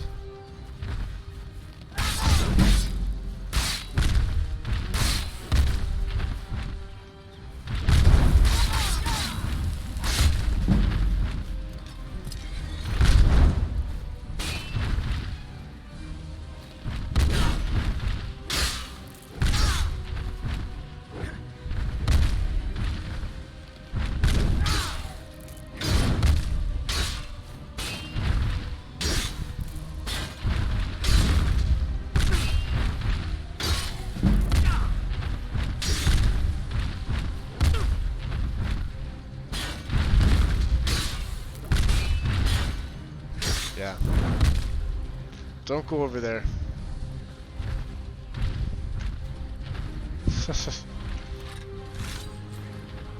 Don't go over there.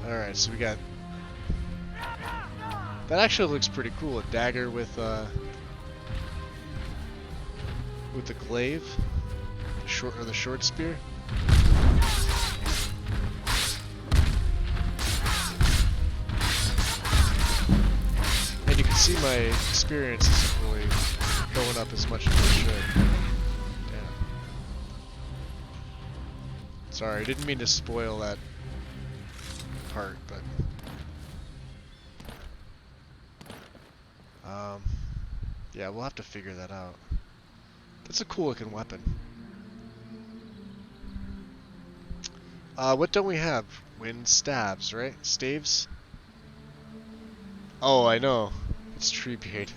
Alright, so we got... That actually looks pretty cool. A dagger with the glaive. The short spear. And you can see my experience isn't really going up as much as it should. Damn. Sorry, I didn't mean to spoil that part, but... yeah, we'll have to figure that out. That's a cool looking weapon. What don't we have? Wind stabs, right? Staves? Oh, I know. It's tree bait.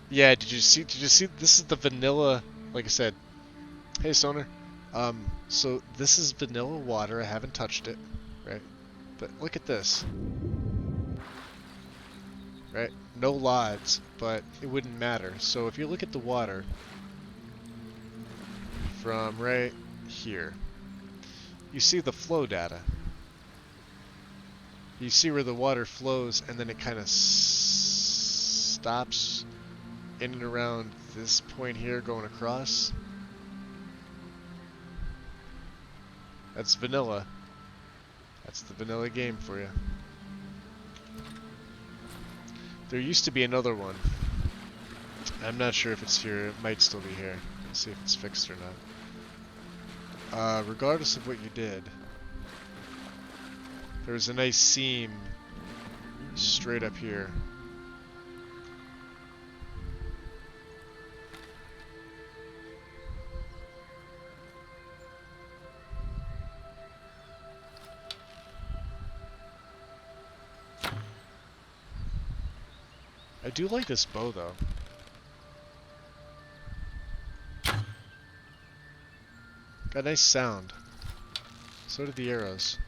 Yeah, did you see this is the vanilla, like I said. Hey Sonar. So this is vanilla water. I haven't touched it, right? But look at this. Right? No LODs, but it wouldn't matter. So if you look at the water from right here, you see the flow data. You see where the water flows and then it kind of stops in and around this point here going across. That's vanilla. That's the vanilla game for you. There used to be another one. I'm not sure if it's here. It might still be here. Let's see if it's fixed or not. Regardless of what you did, there's a nice seam straight up here. I do like this bow though. Got a nice sound. So did the arrows.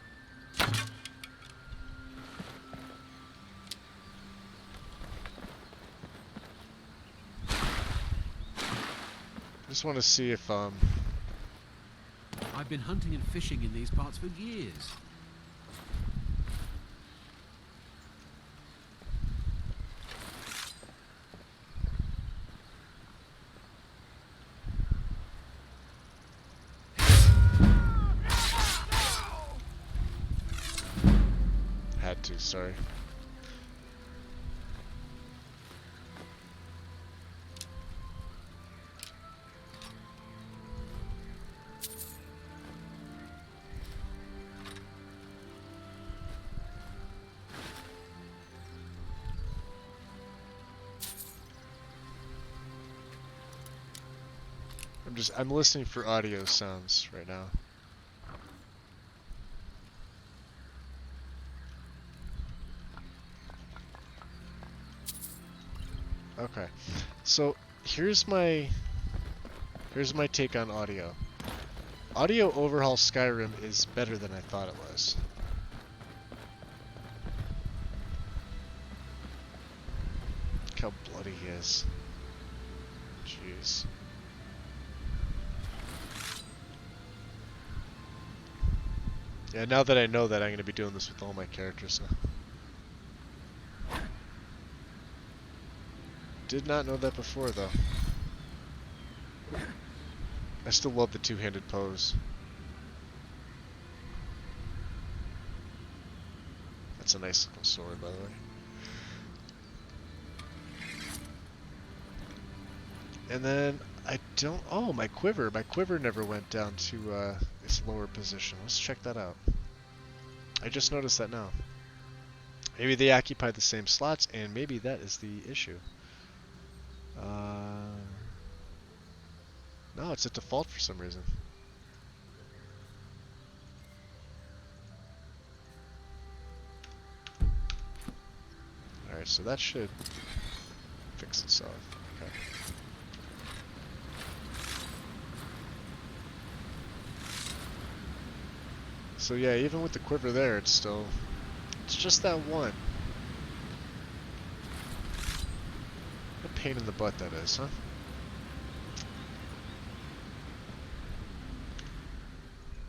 Just want to see if I've been hunting and fishing in these parts for years. had to, sorry. I'm listening for audio sounds right now. Okay. So here's my take on audio. Audio overhaul Skyrim is better than I thought it was. Look how bloody he is. Jeez. Yeah, now that I know that, I'm going to be doing this with all my characters. So. Did not know that before, though. I still love the two-handed pose. That's a nice little sword, by the way. And then, I don't... Oh, my quiver. My quiver never went down to its lower position. Let's check that out. I just noticed that now. Maybe they occupy the same slots, and maybe that is the issue. No, it's at default for some reason. Alright, so that should fix itself. Okay. So yeah, even with the quiver there, it's just that one. pain in the butt that is, huh?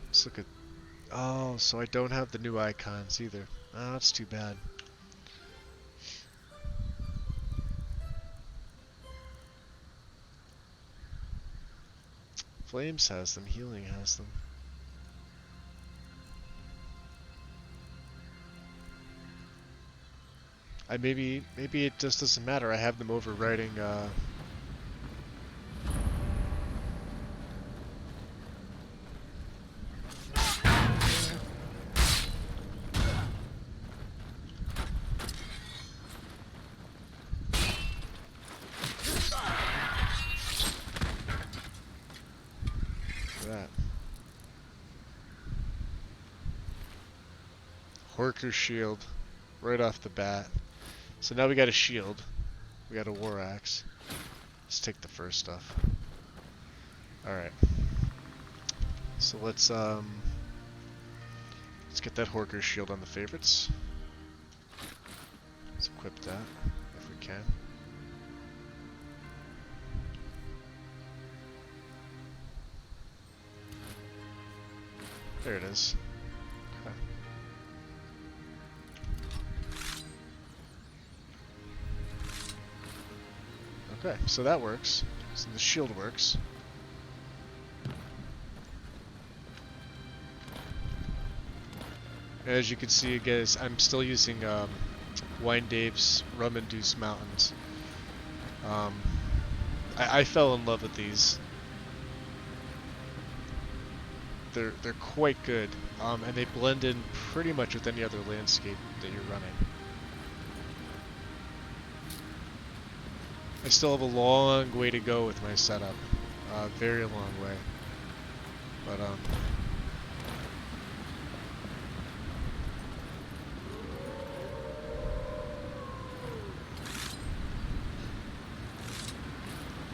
Let's look at... Oh, so I don't have the new icons either. Oh, that's too bad. Flames has them, healing has them. Maybe it just doesn't matter. I have them overriding that. Horker shield right off the bat. So now we got a shield. We got a war axe. Let's take the first stuff. Alright. So let's get that Horker shield on the favorites. Let's equip that if we can. There it is. Okay. Okay, so that works. So the shield works. As you can see, guys, I'm still using Wine Dave's Rum-Induced Mountains. I fell in love with these. They're quite good, and they blend in pretty much with any other landscape that you're running. I still have a long way to go with my setup, very long way. But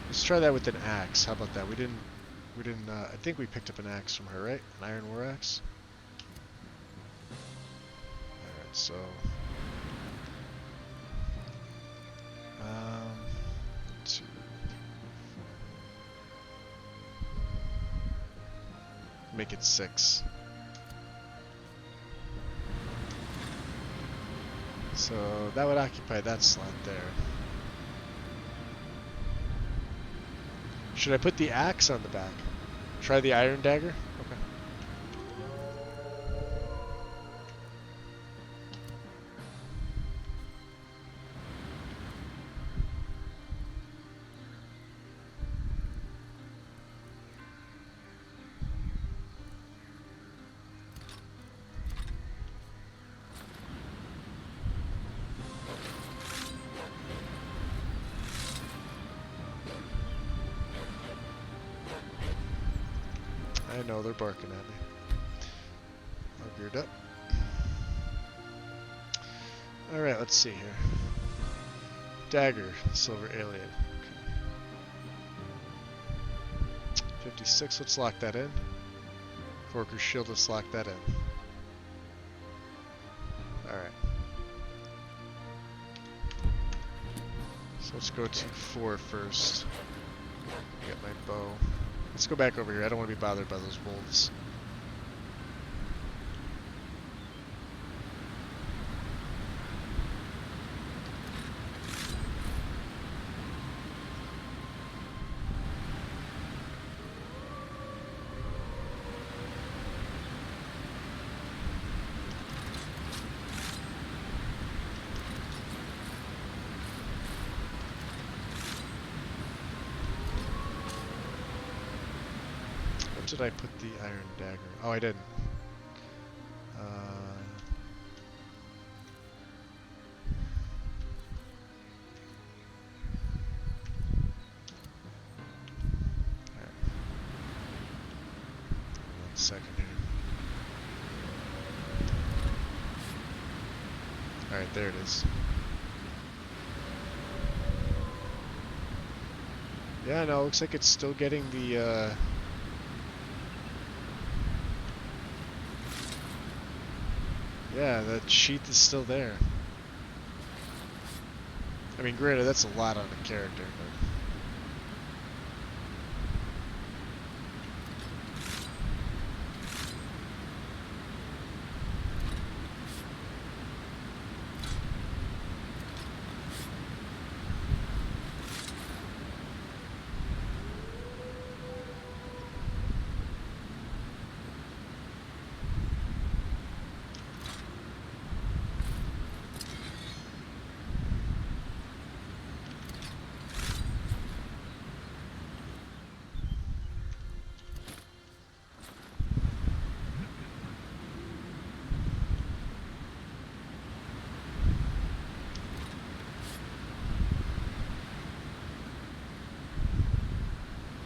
let's try that with an axe. How about that? We didn't. I think we picked up an axe from her, right? An iron war axe. All right, so. Two. Make it 6. So that would occupy that slot there. Should I put the axe on the back? Try the iron dagger? Okay. I know, they're barking at me. All geared up. Alright, let's see here. Dagger, silver alien. Okay. 56, let's lock that in. Forker shield, let's lock that in. Alright. So let's go to 4 first. Get my bow. Let's go back over here. I don't want to be bothered by those wolves. Did I put the iron dagger? Oh, I didn't. Alright. 1 second here. Alright, there it is. Yeah, no, looks like it's still getting the yeah, that sheath is still there. I mean, granted, that's a lot on a character, but...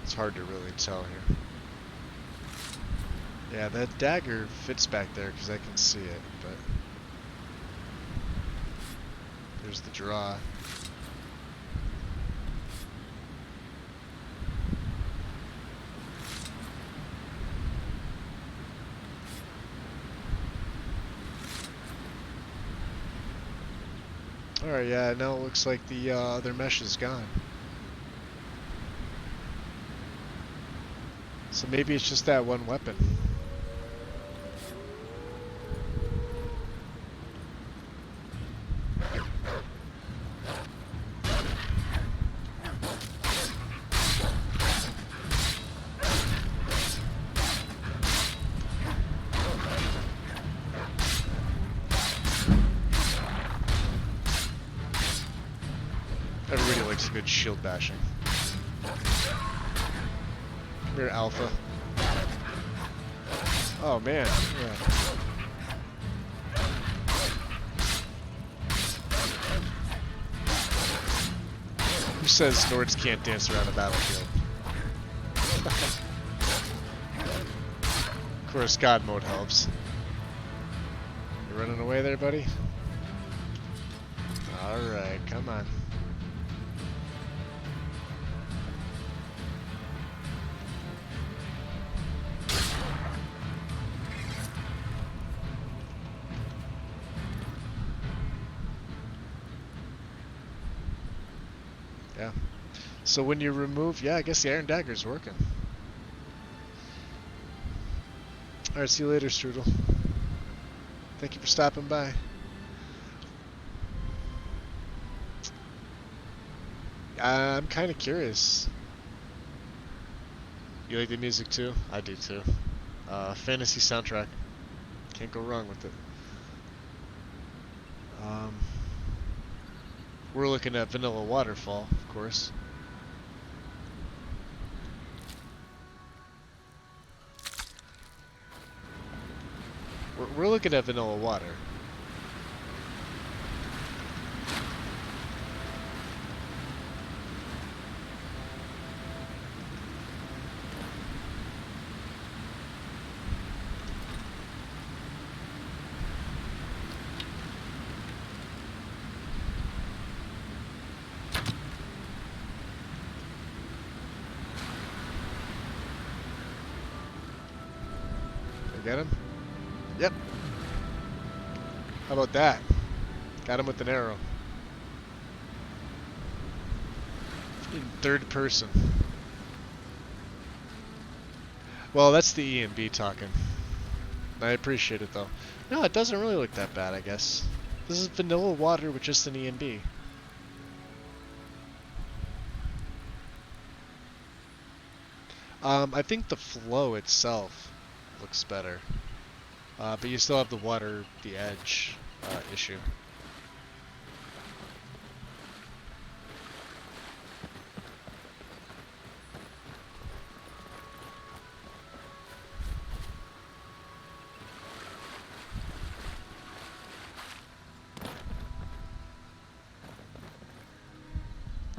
It's hard to really tell here. Yeah, that dagger fits back there because I can see it, but... There's the draw. Alright, yeah, now it looks like the other mesh is gone. So maybe it's just that one weapon. Everybody likes a good shield bashing. Come here, Alpha. Oh man, yeah. Who says Nords can't dance around a battlefield? Of course, God mode helps. You running away there, buddy? Alright, come on. Yeah. So when you remove, yeah, I guess the Iron Dagger's working. Alright, see you later, Strudel. Thank you for stopping by. I'm kind of curious. You like the music too? I do too. Fantasy soundtrack. Can't go wrong with it. We're looking at Vanilla Waterfall, of course. We're looking at Vanilla Water. Get him? Yep. How about that? Got him with an arrow. In third person. Well, that's the E and B talking. I appreciate it though. No, it doesn't really look that bad, I guess. This is vanilla water with just an E and B. I think the flow itself looks better. But you still have the water, the edge issue.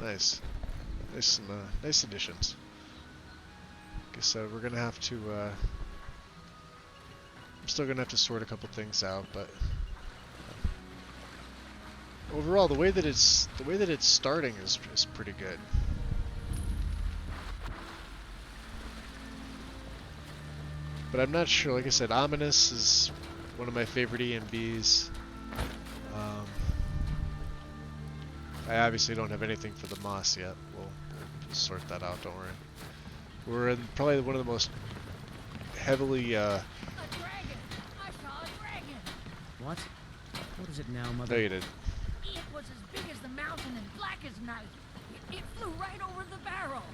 Nice. Nice additions. Guess we're gonna have to I'm still gonna have to sort a couple things out, but overall the way that it's starting is pretty good. But I'm not sure, like I said, Ominous is one of my favorite EMBs. I obviously don't have anything for the moss yet. We'll sort that out, don't worry. We're in probably one of the most heavily, A dragon! I saw a dragon! What? What is it now, Mother? no you did. It was as big as the mountain and black as night. It flew right over the barrel.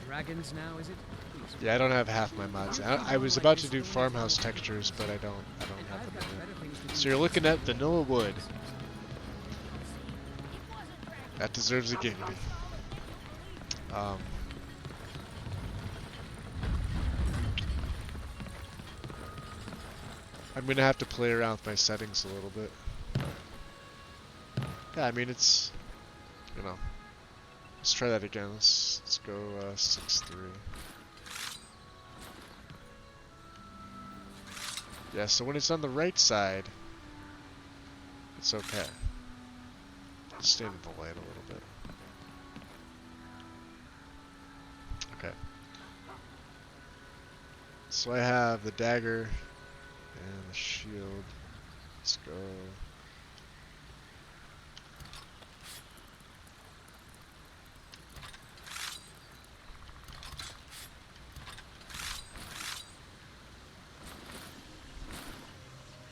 Dragons now, is it? Please. Yeah, I don't have half my mods. I was about to do farmhouse textures, but I don't have And them I've got in better things to it. do So you're looking at vanilla wood. It was a dragon. That deserves a giggity. I'm gonna have to play around with my settings a little bit. Yeah, I mean it's, you know. Let's try that again. Let's go 6-3. Yeah, so when it's on the right side, it's okay. Stand in the light a little bit. Okay. So I have the dagger and the shield. Let's go.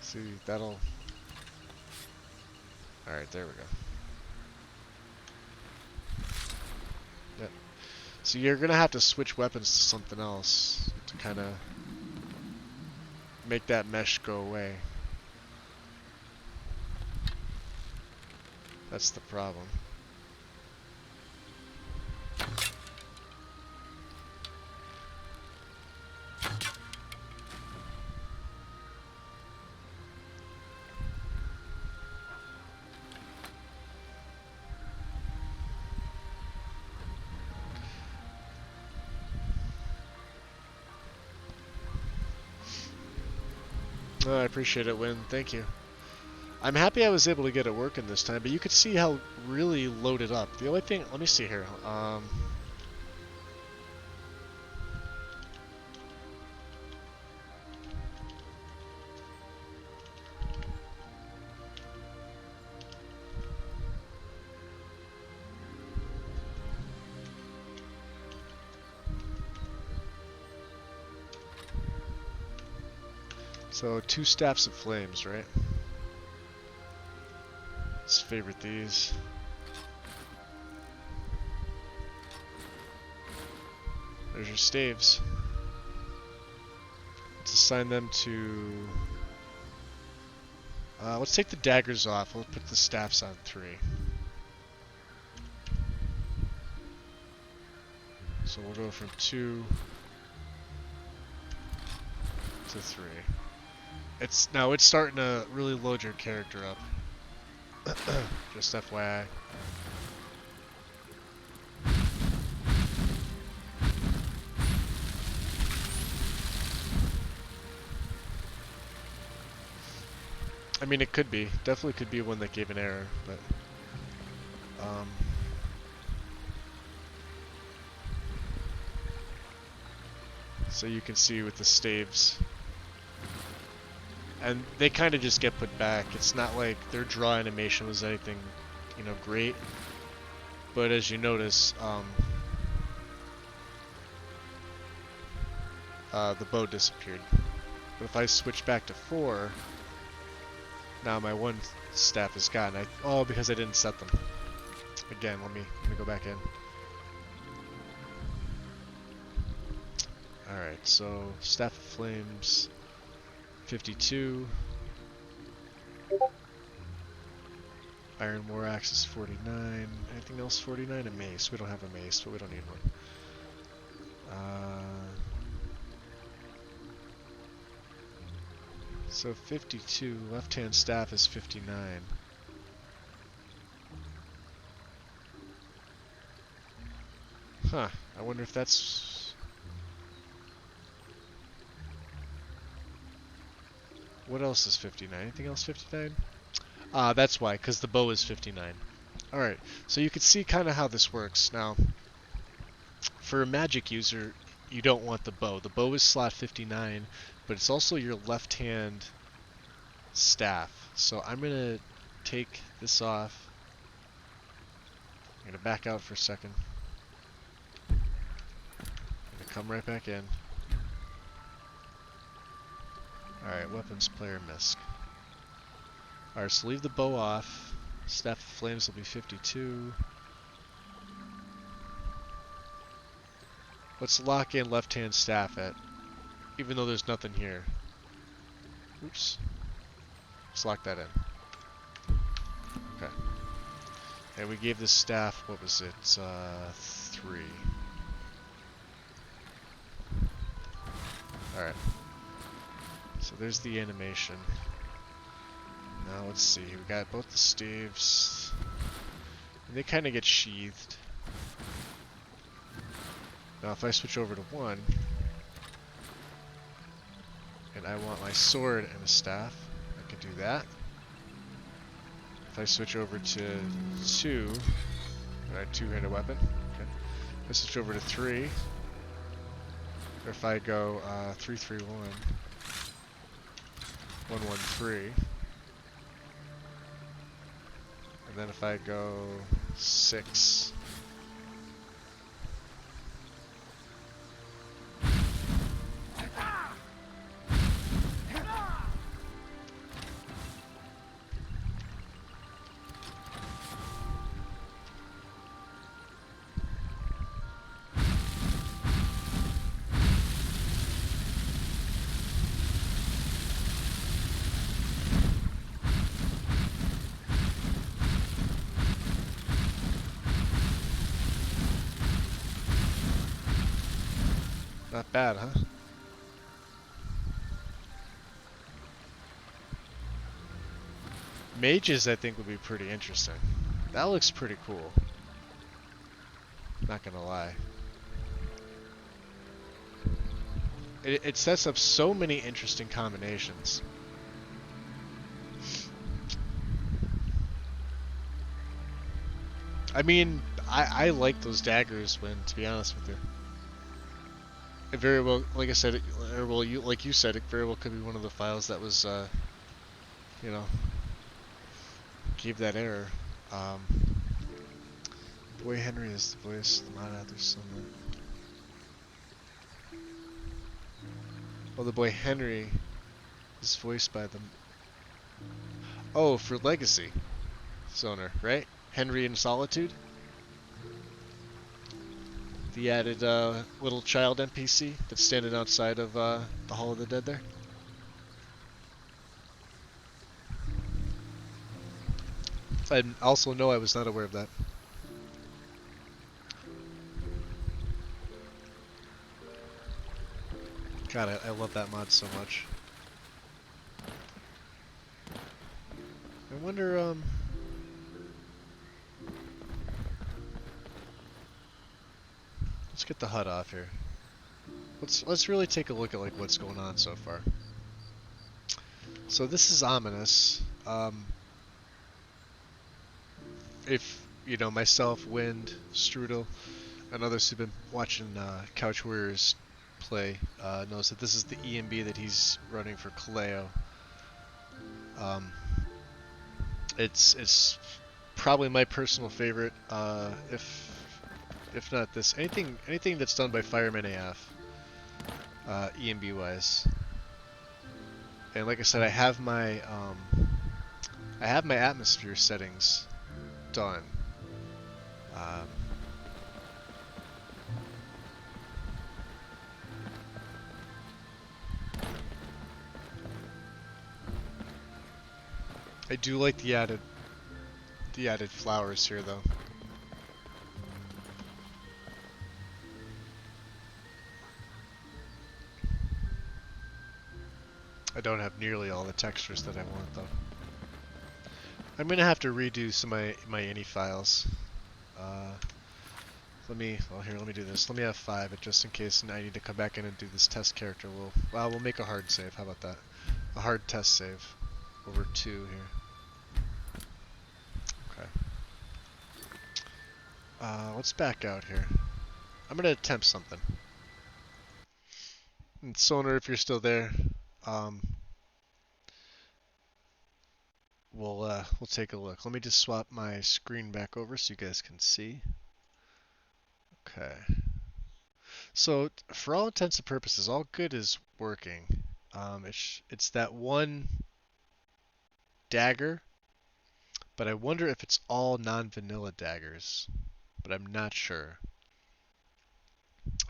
See, that'll... Alright, there we go. Yep. So you're gonna have to switch weapons to something else to kind of make that mesh go away. That's the problem. Oh, I appreciate it, Win. Thank you. I'm happy I was able to get it working this time, but you could see how really loaded up. The only thing, let me see here. So 2 staffs of flames, right? Let's favorite these. There's your staves. Let's assign them to... let's take the daggers off. We'll put the staffs on 3. So we'll go from 2 to 3. Now it's starting to really load your character up. Just FYI. I mean, it could be. Definitely could be one that gave an error, but... so you can see with the staves. And they kind of just get put back. It's not like their draw animation was anything, you know, great. But as you notice, the bow disappeared. But if I switch back to 4, now my 1 staff is gone. Oh, because I didn't set them. Again, let me go back in. Alright, so Staff of Flames, 52. Iron War Axe is 49. Anything else 49? A mace. We don't have a mace, but we don't need one. So 52. Left-hand staff is 59. Huh. I wonder if that's... What else is 59? Anything else 59? That's why, because the bow is 59. Alright, so you can see kind of how this works. Now, for a magic user, you don't want the bow. The bow is slot 59, but it's also your left-hand staff. So I'm going to take this off gonna back out for a second. Gonna come right back in. Alright, weapons player misc. Alright, so leave the bow off. Staff of Flames will be 52. Let's lock in left-hand staff at, even though there's nothing here. Oops. Let's lock that in. Okay. And we gave this staff, what was it? 3. Alright. So there's the animation. Now let's see, we got both the staves. And they kind of get sheathed. Now if I switch over to 1, and I want my sword and a staff, I can do that. If I switch over to 2, a two-handed weapon, okay. If I switch over to 3, or if I go 3, 3, 1, 1, 1, 3, and then if I go 6, not bad, huh? Mages, I think, would be pretty interesting. That looks pretty cool. Not gonna lie. It sets up so many interesting combinations. I mean, I like those daggers when, to be honest with you. It very well, like I said, or well, like you said, it very well could be one of the files that was, you know, gave that error. Boy Henry is the voice of the mod out there somewhere. Well, the boy Henry is voiced by the... Oh, for Legacy Zoner, right? Henry in Solitude? The added little child NPC that's standing outside of the Hall of the Dead there. I also know I was not aware of that. God, I love that mod so much. I wonder, let's get the HUD off here. Let's really take a look at like what's going on so far. So this is ominous. If you know myself, Wind, Strudel, and others who've been watching Couch Warriors play knows that this is the EMB that he's running for Kaleo. It's probably my personal favorite. If not this, anything that's done by Fireman AF, EMB wise. And like I said, I have my atmosphere settings done. I do like the added flowers here though. I don't have nearly all the textures that I want though. I'm gonna have to redo some of my ini files. Let me do this. Let me have 5, just in case I need to come back in and do this test character. We'll make a hard save. How about that? A hard test save over 2 here. Okay. Let's back out here. I'm gonna attempt something. And Sonar, if you're still there, we'll take a look. Let me just swap my screen back over so you guys can see. Okay. So for all intents and purposes, all good is working. It's that one dagger, but I wonder if it's all non-vanilla daggers. But I'm not sure.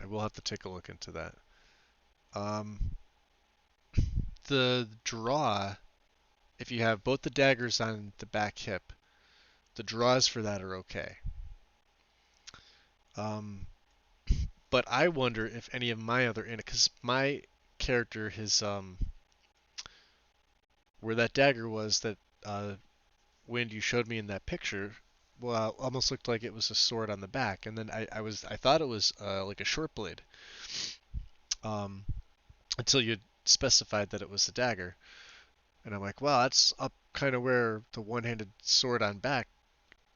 I will have to take a look into that. Um, the draw, if you have both the daggers on the back hip, the draws for that are okay. Um, but I wonder if any of my other because my character, his where that dagger was that Wind you showed me in that picture, well, almost looked like it was a sword on the back, and then I thought it was like a short blade, um, until you specified that it was a dagger, and I'm like, wow, that's up kind of where the one-handed sword on back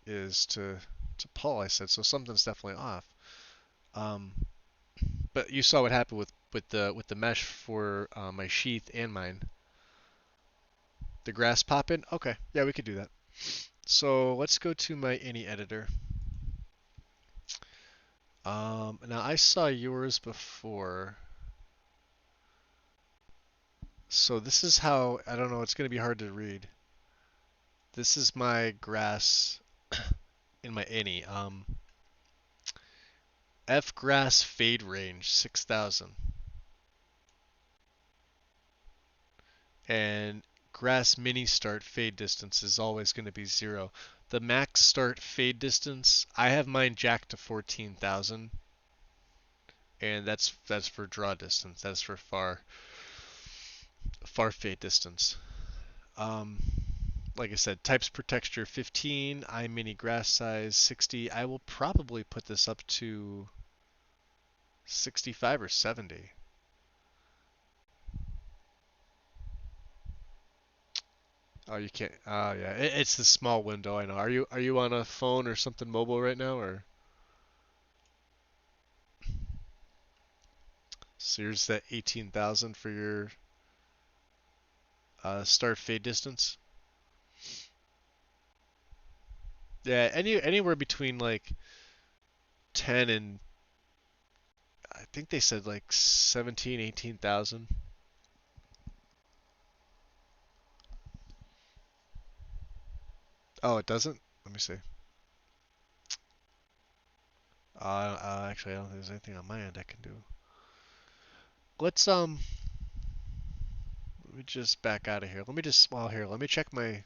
is to Paul. I said, so something's definitely off. Um, but you saw what happened with the mesh for my sheath and mine. The grass popping? Okay, yeah, we could do that. So let's go to my any editor. Now I saw yours before. So this is how, I don't know, it's going to be hard to read. This is my grass in my any. F grass fade range 6000 and grass mini start fade distance is always going to be 0. The max start fade distance, I have mine jacked to 14,000 and that's for draw distance. That's for far fade distance. Um, like I said, types per texture 15, I mini grass size 60. I will probably put this up to 65 or 70. Oh, you can't. Oh, yeah. It's the small window. I know. Are you on a phone or something mobile right now, or so here's that 18,000 for your start fade distance? Yeah, anywhere between like 10 and I think they said like 17, 18,000. Oh, it doesn't? Let me see. Actually, I don't think there's anything on my end I can do. Let's let me just back out of here. Let me just well here. Let me check my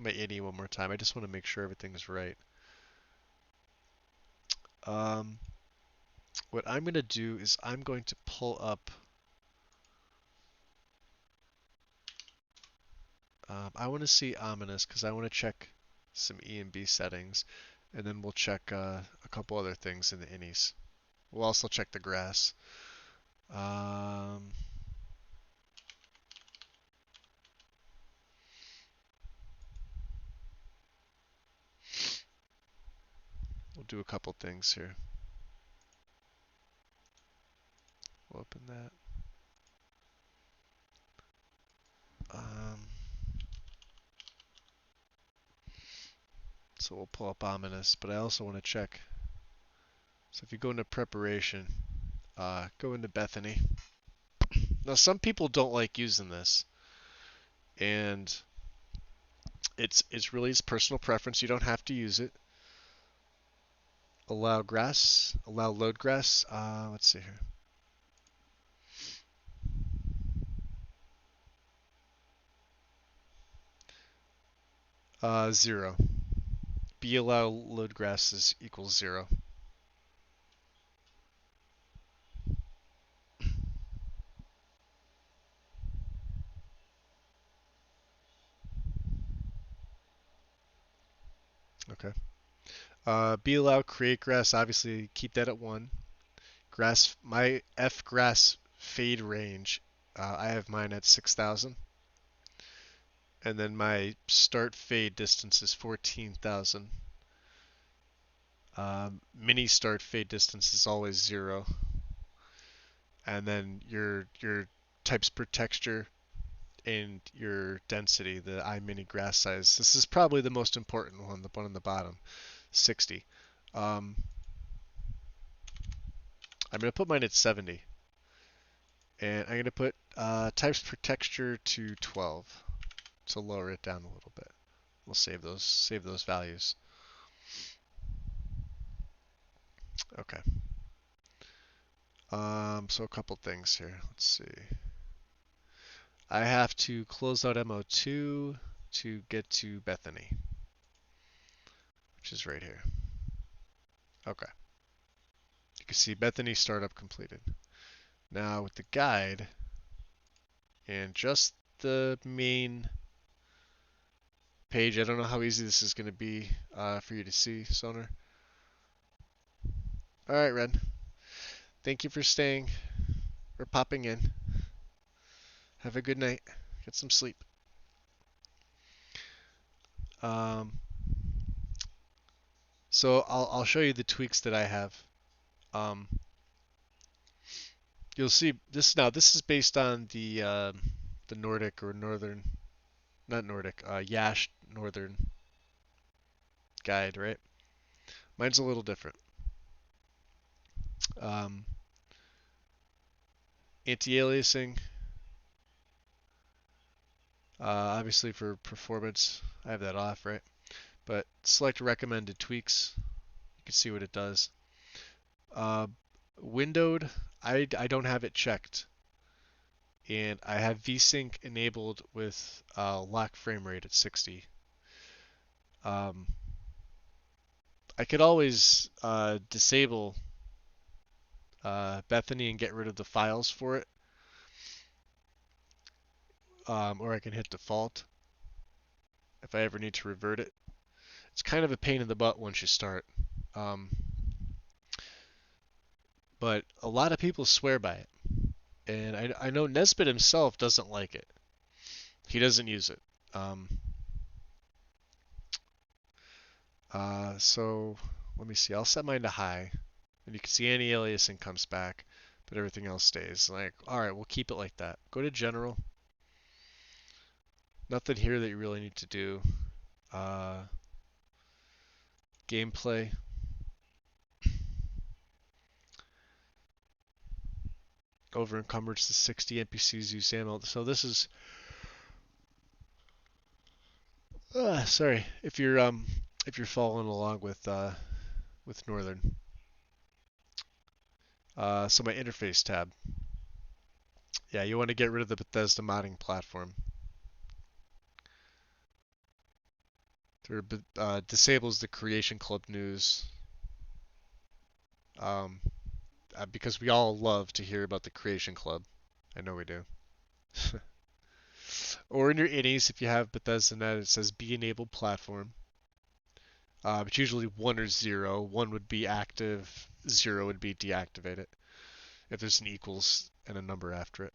INI one more time. I just want to make sure everything's right. Um, what I'm gonna do is I'm going to pull up. I want to see ominous because I want to check some E and B settings, and then we'll check a couple other things in the INIs. We'll also check the grass. Um, we'll do a couple things here. We'll open that. Um, so we'll pull up ominous, but I also want to check. So if you go into preparation, go into Bethany. Now some people don't like using this, and it's really his personal preference. You don't have to use it. Allow grass, allow load grass. Let's see here. 0. B allow load grass is equals 0. Okay. B allow create grass. Obviously keep that at 1. Grass. My F grass fade range. I have mine at 6,000. And then my start fade distance is 14,000. Mini start fade distance is always 0. And then your types per texture and your density, the I mini grass size. This is probably the most important one, the one on the bottom, 60. Um, I'm going to put mine at 70. And I'm going to put types per texture to 12 to lower it down a little bit. We'll save those values. Okay. So a couple things here. Let's see. I have to close out MO2 to get to Bethany, which is right here. Okay. You can see Bethany startup completed. Now with the guide and just the main page, I don't know how easy this is going to be for you to see, Sonar. All right, Red. Thank you for staying or popping in. Have a good night. Get some sleep. Um, so I'll show you the tweaks that I have. You'll see this now. This is based on the Nordic or Northern, not Nordic, Yash Northern guide, right? Mine's a little different. Um, Anti-aliasing, obviously for performance, I have that off, right? But select recommended tweaks. You can see what it does. Uh, Windowed, I don't have it checked. And I have VSync enabled with lock frame rate at 60. I could always disable Bethany and get rid of the files for it. Or I can hit default if I ever need to revert it. It's kind of a pain in the butt once you start. Um, but a lot of people swear by it. And I know Nesbitt himself doesn't like it. He doesn't use it. So let me see. I'll set mine to high. And you can see anti-aliasing comes back, but everything else stays. Like, alright, we'll keep it like that. Go to general. Nothing here that you really need to do. Gameplay. Over encumbrance to 60 NPCs use ammo. So this is sorry if you're following along with Northern. So my interface tab. Yeah, you want to get rid of the Bethesda modding platform. It disables the Creation Club news. Because we all love to hear about the Creation Club. I know we do. Or in your innies, if you have Bethesda Net, it says be enabled platform. It's usually 1 or 0. 1 would be active, 0 would be deactivated. If there's an equals and a number after it.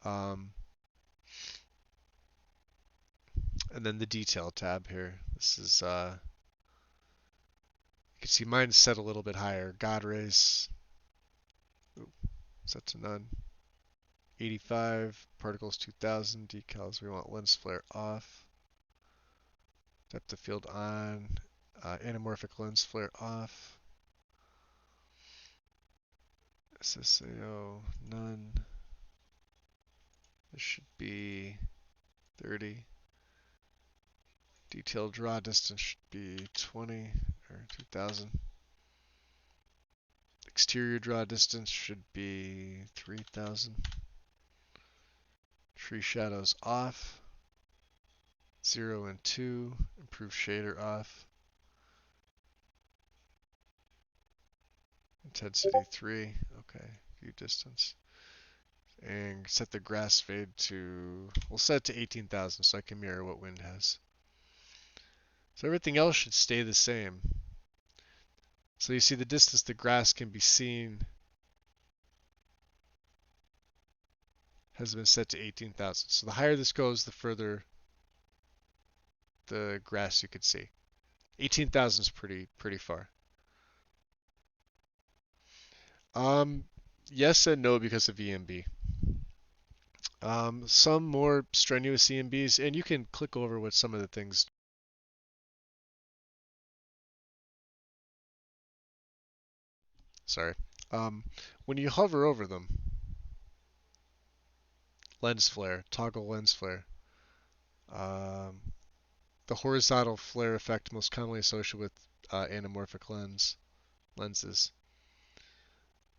And then the detail tab here. This is, you can see mine's set a little bit higher. God rays, set to none. 85, particles 2000, decals, we want lens flare off. Depth of field on, anamorphic lens flare off. SSAO, none. This should be 30. Detailed draw distance should be 20 or 2000. Exterior draw distance should be 3000. Tree shadows off. 0 and 2. Improve shader off. Intensity 3. Okay. View distance. And set the grass fade to, we'll set it to 18,000 so I can mirror what wind has. So everything else should stay the same. So you see the distance the grass can be seen has been set to 18,000. So the higher this goes, the further the grass you could see. 18,000 is pretty far. Yes and no because of EMB. Some more strenuous CMBs, and you can click over what some of the things. Sorry. When you hover over them, lens flare, toggle lens flare. Um, the horizontal flare effect most commonly associated with anamorphic lenses.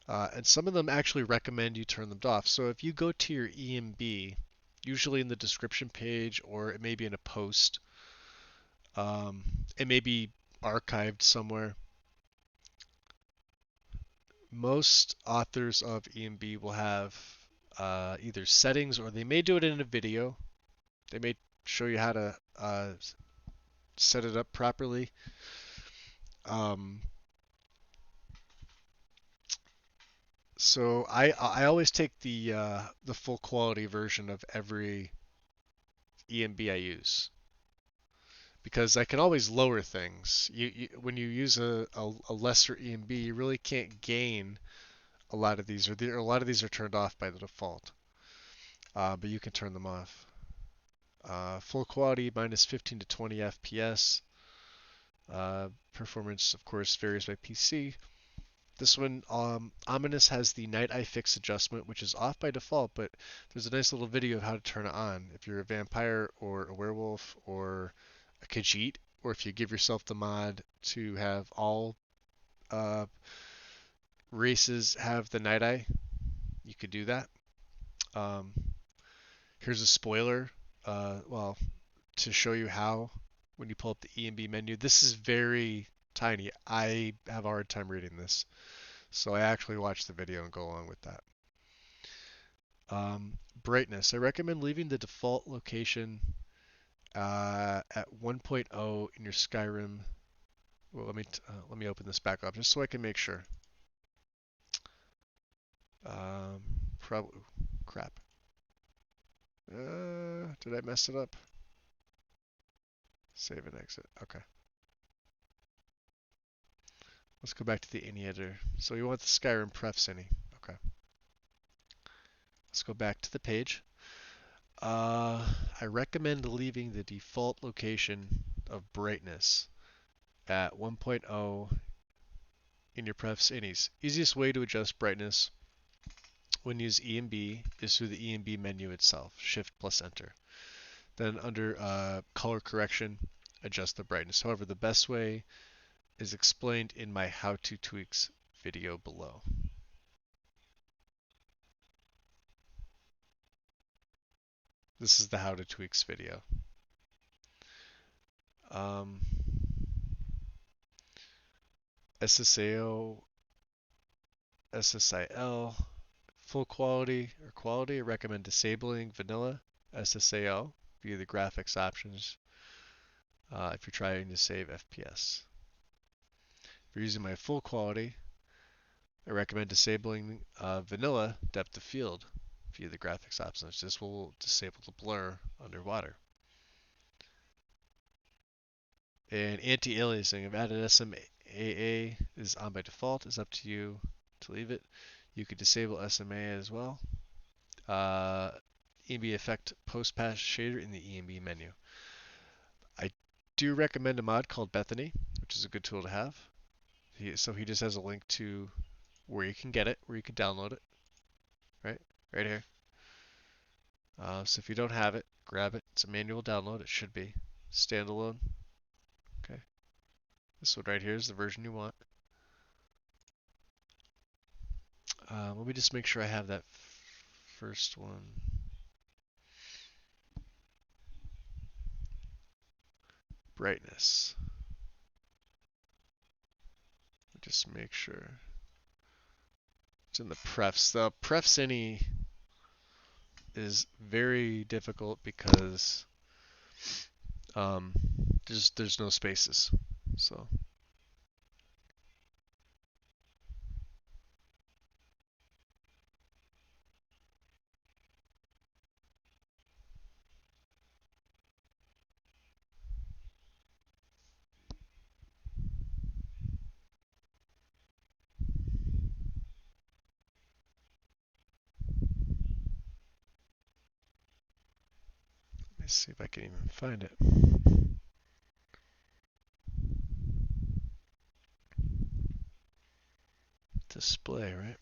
And some of them actually recommend you turn them off. So if you go to your EMB, usually in the description page or it may be in a post, um, it may be archived somewhere. Most authors of EMB will have either settings or they may do it in a video. They may show you how to set it up properly. Um, so I always take the full quality version of every EMB I use because I can always lower things. When you use a lesser EMB, you really can't gain a lot of these, or a lot of these are turned off by the default, but you can turn them off. Full quality minus 15 to 20 FPS. Performance, of course, varies by PC. This one, Ominous has the night eye fix adjustment, which is off by default, but there's a nice little video of how to turn it on. If you're a vampire or a werewolf or a Khajiit, or if you give yourself the mod to have all uh, races have the night eye, you could do that. Um, Here's a spoiler. Well, to show you how when you pull up the EMB menu. This is very tiny. I have a hard time reading this. So I actually watched the video and go along with that. Brightness. I recommend leaving the default location at 1.0 in your Skyrim. Well, let me open this back up just so I can make sure. Um, Probably crap. Did I mess it up? Save and exit. Okay. Let's go back to the ini editor. So you want the Skyrim prefs ini. Okay. Let's go back to the page. I recommend leaving the default location of brightness at 1.0 in your prefs inis. Easiest way to adjust brightness when you use EMB is through the EMB menu itself, Shift plus Enter. Then under color correction, adjust the brightness. However, the best way is explained in my How to Tweaks video below. This is the How to Tweaks video. SSAO, SSIL, full quality or quality, I recommend disabling vanilla SSAO via the graphics options if you're trying to save FPS. If you're using my full quality, I recommend disabling vanilla depth of field via the graphics options. This will disable the blur underwater. And anti-aliasing, I've added SMAA is on by default. It's up to you to leave it. You could disable SMA as well. EMB effect post pass shader in the EMB menu. I do recommend a mod called Bethany, which is a good tool to have. So he just has a link to where you can get it, where you can download it, right here. So if you don't have it, grab it. It's a manual download. It should be standalone. Okay, this one right here is the version you want. Let me just make sure I have that first one. Brightness. Just make sure it's in the prefs. The prefs any is very difficult because um, there's no spaces. So see if I can even find it. Display, right?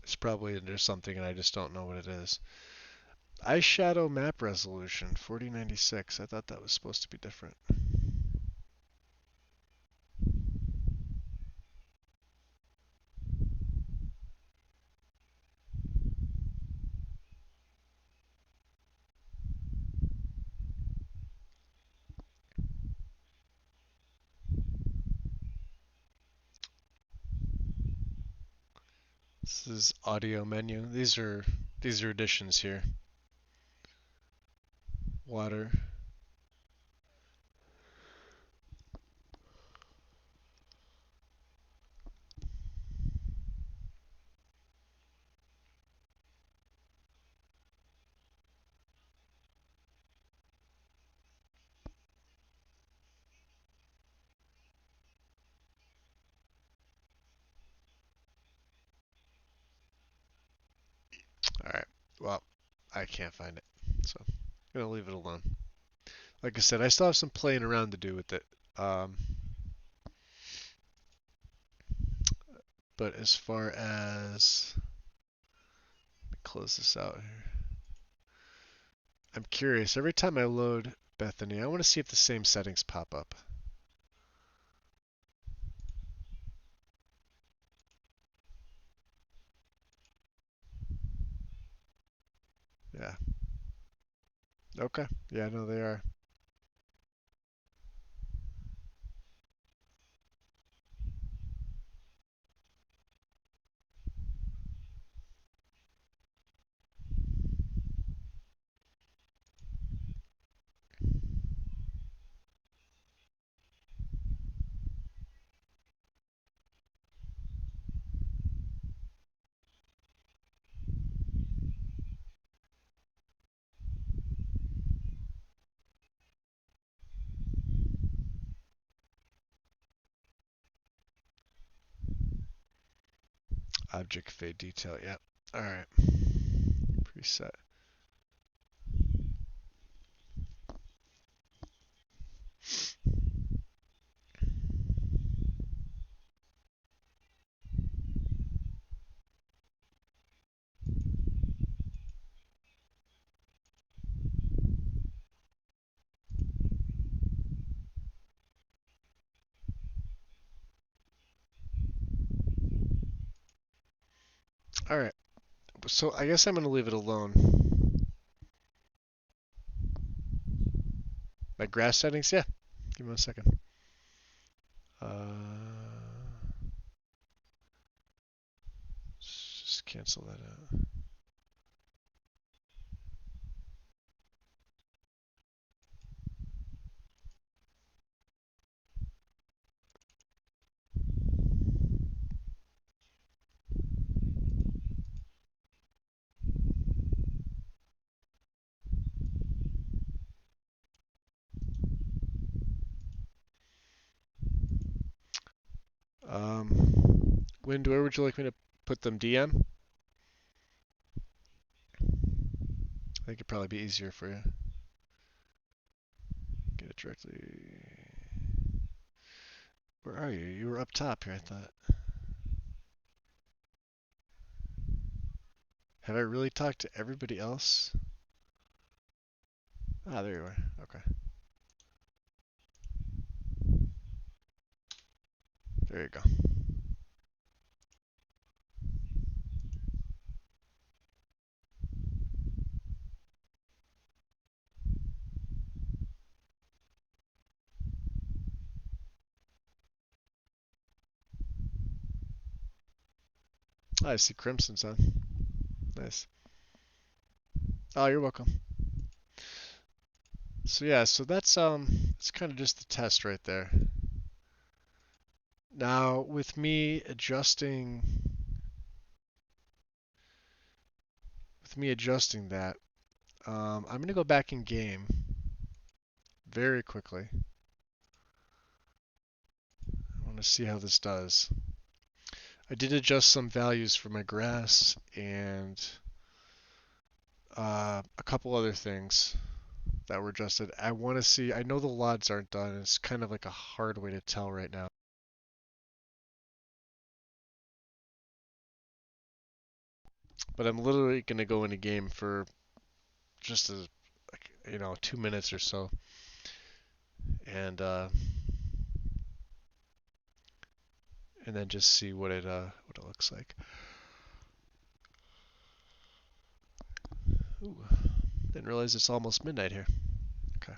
It's probably there's something and I just don't know what it is. Eyeshadow map resolution, 4096. I thought that was supposed to be different. This is audio menu. These are additions here. Water. Alright. Well, I can't find it. So I'm gonna leave it alone. Like I said, I still have some playing around to do with it. Um, but as far as let me close this out here. I'm curious. Every time I load Bethany, I want to see if the same settings pop up. Yeah. Okay. Yeah, no, they are. Object fade detail. Yep. All right. Preset. All right. So I guess I'm going to leave it alone. My grass settings? Yeah. Give me 1 second. Just cancel that out. Wind, where would you like me to put them? DM? I think it'd probably be easier for you. Get it directly. Where are you? You were up top here, I thought. Have I really talked to everybody else? Ah, there you are. Okay. There you go. Ah, I see Crimson's on. Nice. Oh, you're welcome. So yeah, so it's kind of just the test right there. Now with me adjusting that, I'm gonna go back in game very quickly. I want to see how this does. I did adjust some values for my grass and a couple other things that were adjusted. I want to see. I know the LODs aren't done. It's kind of like a hard way to tell right now. But I'm literally gonna go in a game for just a, like, 2 minutes or so, and and then just see what it looks like. Ooh, didn't realize it's almost midnight here. Okay.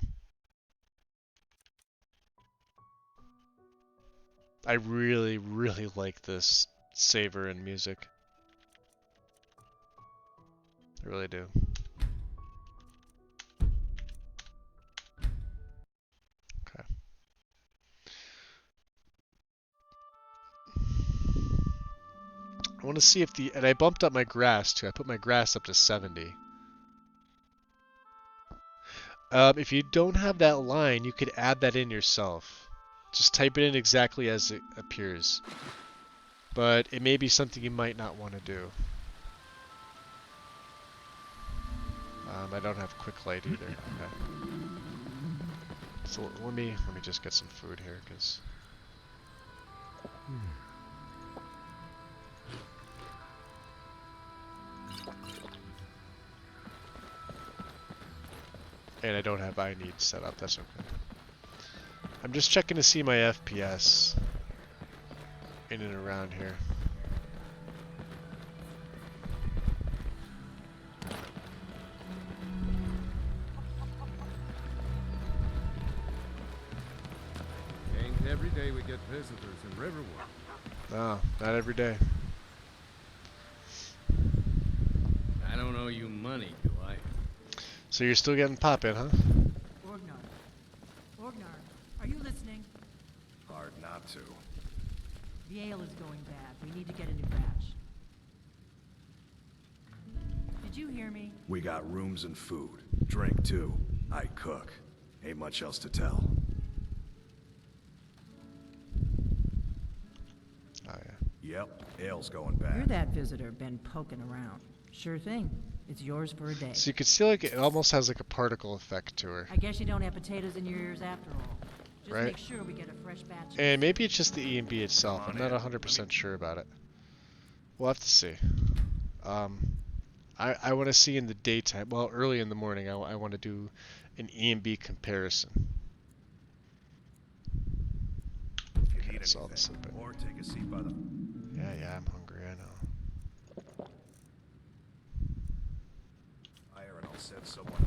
I really, really like this saver and music. I really do. Okay. I want to see if and I bumped up my grass too. I put my grass up to 70. If you don't have that line, you could add that in yourself. Just type it in exactly as it appears. But it may be something you might not want to do. I don't have quick light either. Okay. So let me just get some food here, because. And I don't have I need set up. That's okay. I'm just checking to see my FPS in and around here. Ain't every day we get visitors in Riverwood. No, not every day. I don't owe you money, do I? So you're still getting pop-in, huh? Orgnar, are you listening? Hard not to. The ale is going bad. We need to get a new batch. Did you hear me? We got rooms and food. Drink, too. I cook. Ain't much else to tell. Oh, yeah. Yep, ale's going You're bad. that visitor been poking around. Sure thing. It's yours for a day. So you could see like it almost has like a particle effect to her. I guess you don't have potatoes in your ears after all. Just Right. make sure we get a fresh batch. And maybe it's just the E&B itself. I'm not 100% sure about it. We'll have to see. I want to see in the daytime, well, early in the morning, I want to do an E&B comparison. If you Okay, need that's all this anything, little or take a seat by the... Yeah, I'm hungry, I know. fire and I'll send someone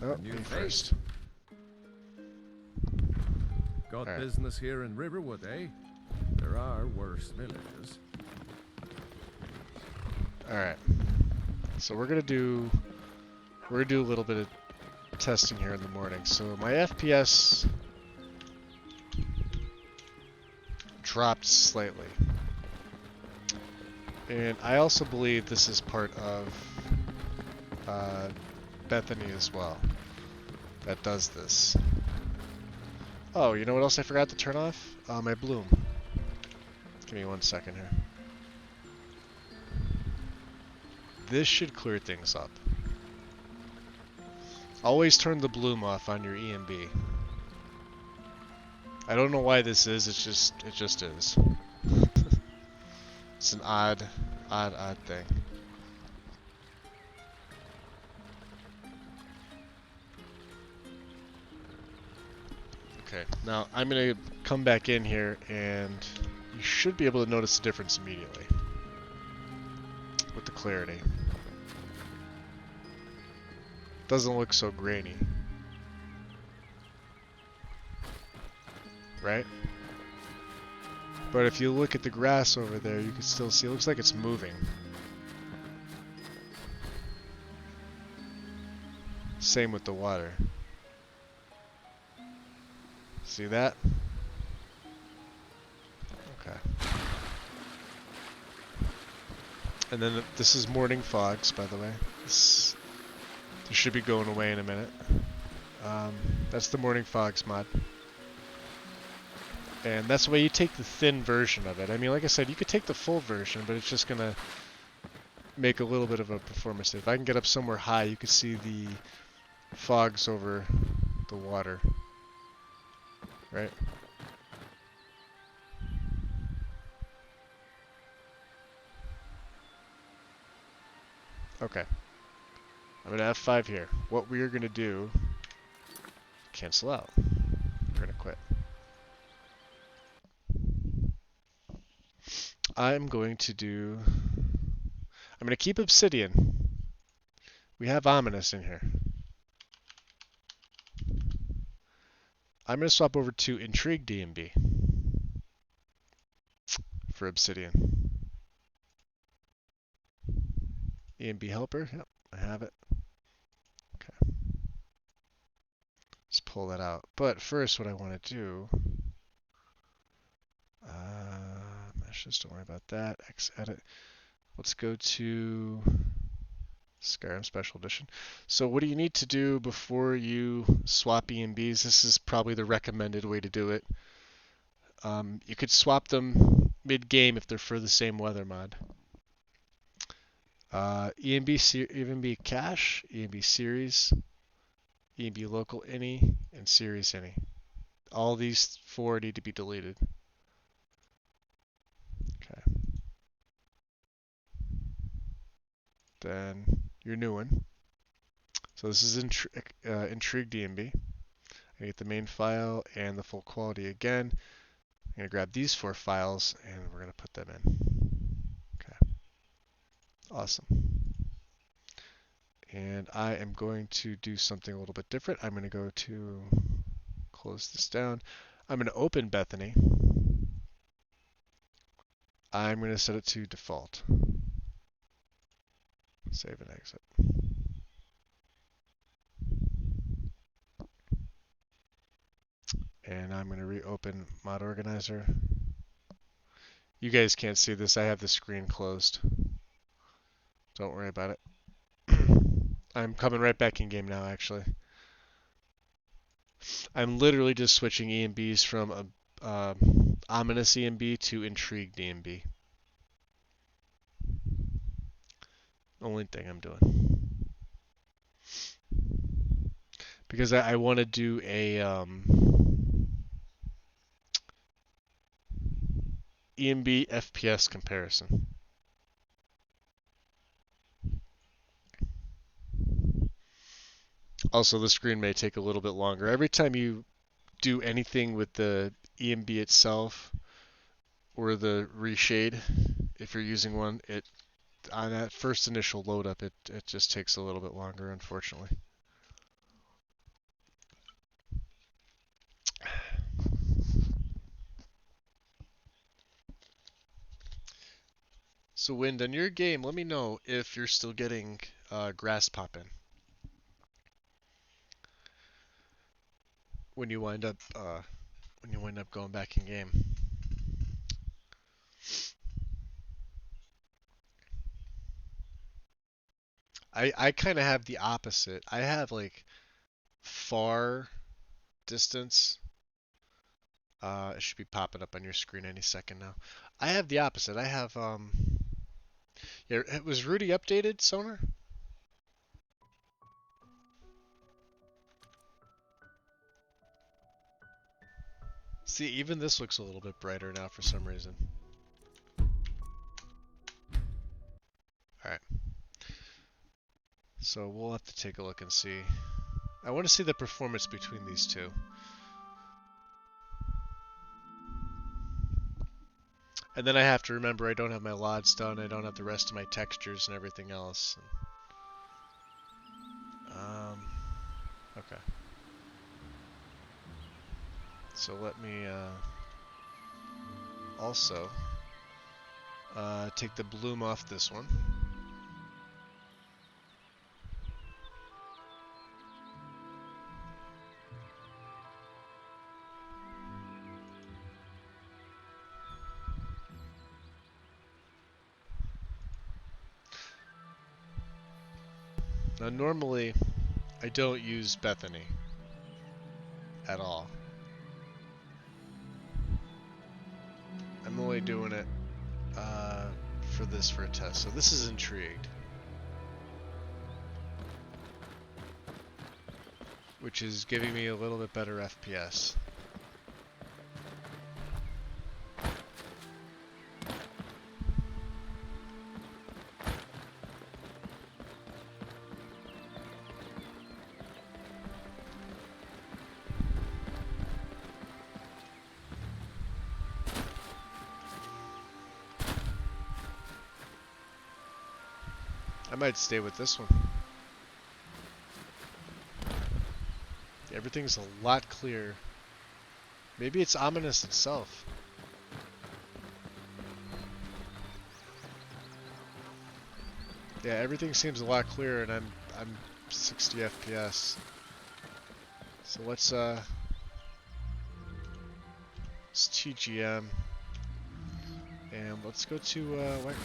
over. Oh, New me face. first. Got Alright. business here in Riverwood, eh? There are worse villages. Alright. So we're gonna do a little bit of testing here in the morning. So my FPS dropped slightly. And I also believe this is part of Bethany as well that does this. Oh, you know what else I forgot to turn off? My bloom. Give me 1 second here. This should clear things up. Always turn the bloom off on your EMB. I don't know why this is, it just is. It's an odd thing. Okay, now I'm gonna come back in here and you should be able to notice the difference immediately with the clarity. Doesn't look so grainy. Right? But if you look at the grass over there, you can still see it looks like it's moving. Same with the water. See that? Okay. And then this is morning fogs, by the way. This should be going away in a minute. That's the morning fogs mod. And that's why you take the thin version of it. I mean, like I said, you could take the full version, but it's just gonna make a little bit of a performance. If I can get up somewhere high, you can see the fogs over the water, right? Okay. I'm gonna F5 here. What we are gonna do, cancel out. We're gonna quit. I'm going to keep obsidian. We have ominous in here. I'm gonna swap over to intrigue DMB for obsidian. EMB helper, yep, I have it. Okay. Let's pull that out. But first what I want to do, meshes, don't worry about that. Edit. Let's go to Skyrim Special Edition. So what do you need to do before you swap EMBs? This is probably the recommended way to do it. You could swap them mid-game if they're for the same weather mod. EMB cache, EMB series, EMB local any, and series any. All these four need to be deleted. Okay. Then your new one. So this is Intrigue DMB. I get the main file and the full quality again. I'm going to grab these four files and we're going to put them in. Okay. Awesome. And I am going to do something a little bit different. I'm going to go to close this down. I'm going to open Bethany. I'm going to set it to default. Save and exit. And I'm going to reopen Mod Organizer. You guys can't see this. I have the screen closed. Don't worry about it. I'm coming right back in game now, actually. I'm literally just switching EMBs from a ominous EMB to intrigue DMB. Only thing I'm doing. Because I want to do a EMB FPS comparison. Also, the screen may take a little bit longer. Every time you do anything with the EMB itself or the reshade, if you're using one, on that first initial load up, it just takes a little bit longer, unfortunately. So Wind, on your game, let me know if you're still getting grass pop in when you wind up going back in game. I kind of have the opposite. I have like far distance. It should be popping up on your screen any second now. I have the opposite. I have yeah, was Rudy updated, Sonar? See, even this looks a little bit brighter now for some reason. Alright. So we'll have to take a look and see. I want to see the performance between these two. And then I have to remember I don't have my LODs done, I don't have the rest of my textures and everything else. Okay. So let me also take the bloom off this one. Now normally I don't use Bethany at all. I'm only doing it for this for a test. So this is intrigued. Which is giving me a little bit better FPS. I might stay with this one. Everything's a lot clearer. Maybe it's ominous itself. Yeah, everything seems a lot clearer, and I'm 60 FPS. So let's TGM, and let's go to White.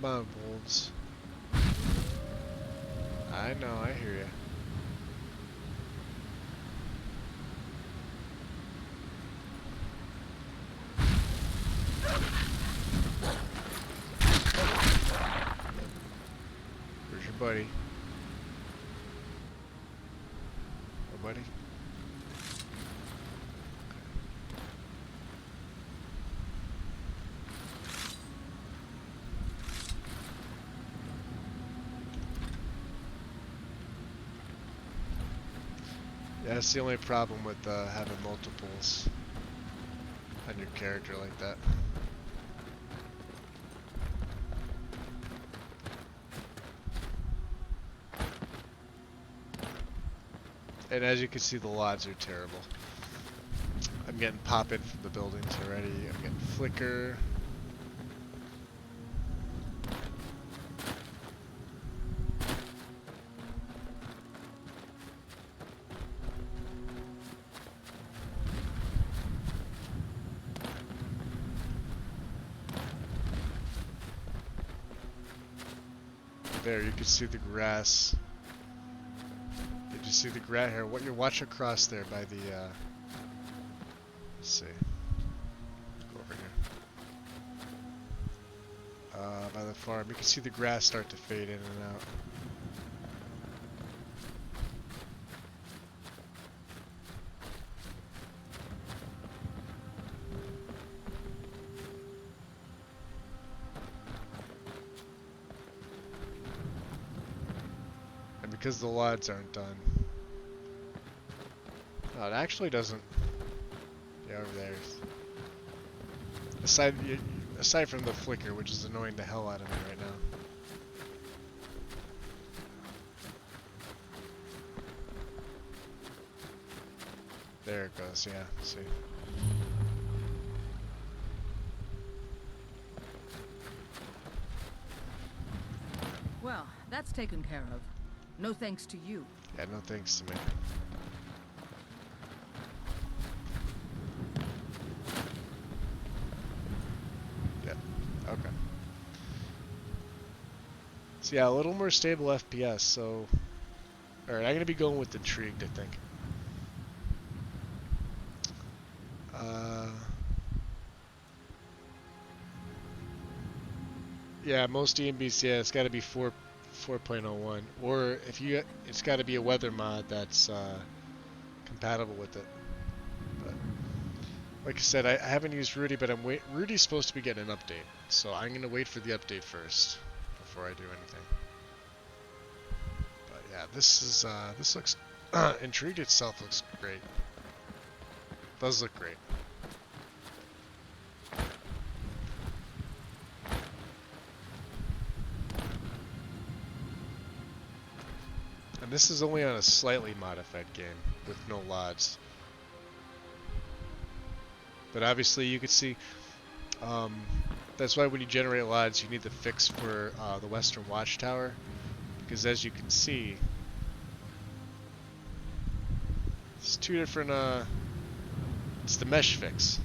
Come on, wolves. I know, I hear you. Where's your buddy? Oh, buddy? Yeah, that's the only problem with having multiples on your character like that. And as you can see, the LODs are terrible. I'm getting pop-in from the buildings already. I'm getting flicker. There, you can see the grass. Did you see the grass here? What you watch across there by the, let's see. Go over here. By the farm, you can see the grass start to fade in and out. Because the LODs aren't done. No, it actually doesn't. Yeah, over there. Aside from the flicker, which is annoying the hell out of me right now. There it goes, yeah, see. Well, that's taken care of. No thanks to you. Yeah, no thanks to me. Yeah, okay. So yeah, a little more stable FPS, so... Alright, I'm gonna be going with Intrigued, I think. Yeah, most EMBs, yeah, it's gotta be 4.01, or if you, it's got to be a weather mod that's compatible with it. But like I said, I haven't used Rudy, but Rudy's supposed to be getting an update, so I'm gonna wait for the update first before I do anything. But yeah, this looks Intrigued itself looks great. Does look great. And this is only on a slightly modified game with no LODs. But obviously you can see, that's why when you generate LODs you need the fix for the Western Watchtower. Because as you can see, it's two different, it's the mesh fix.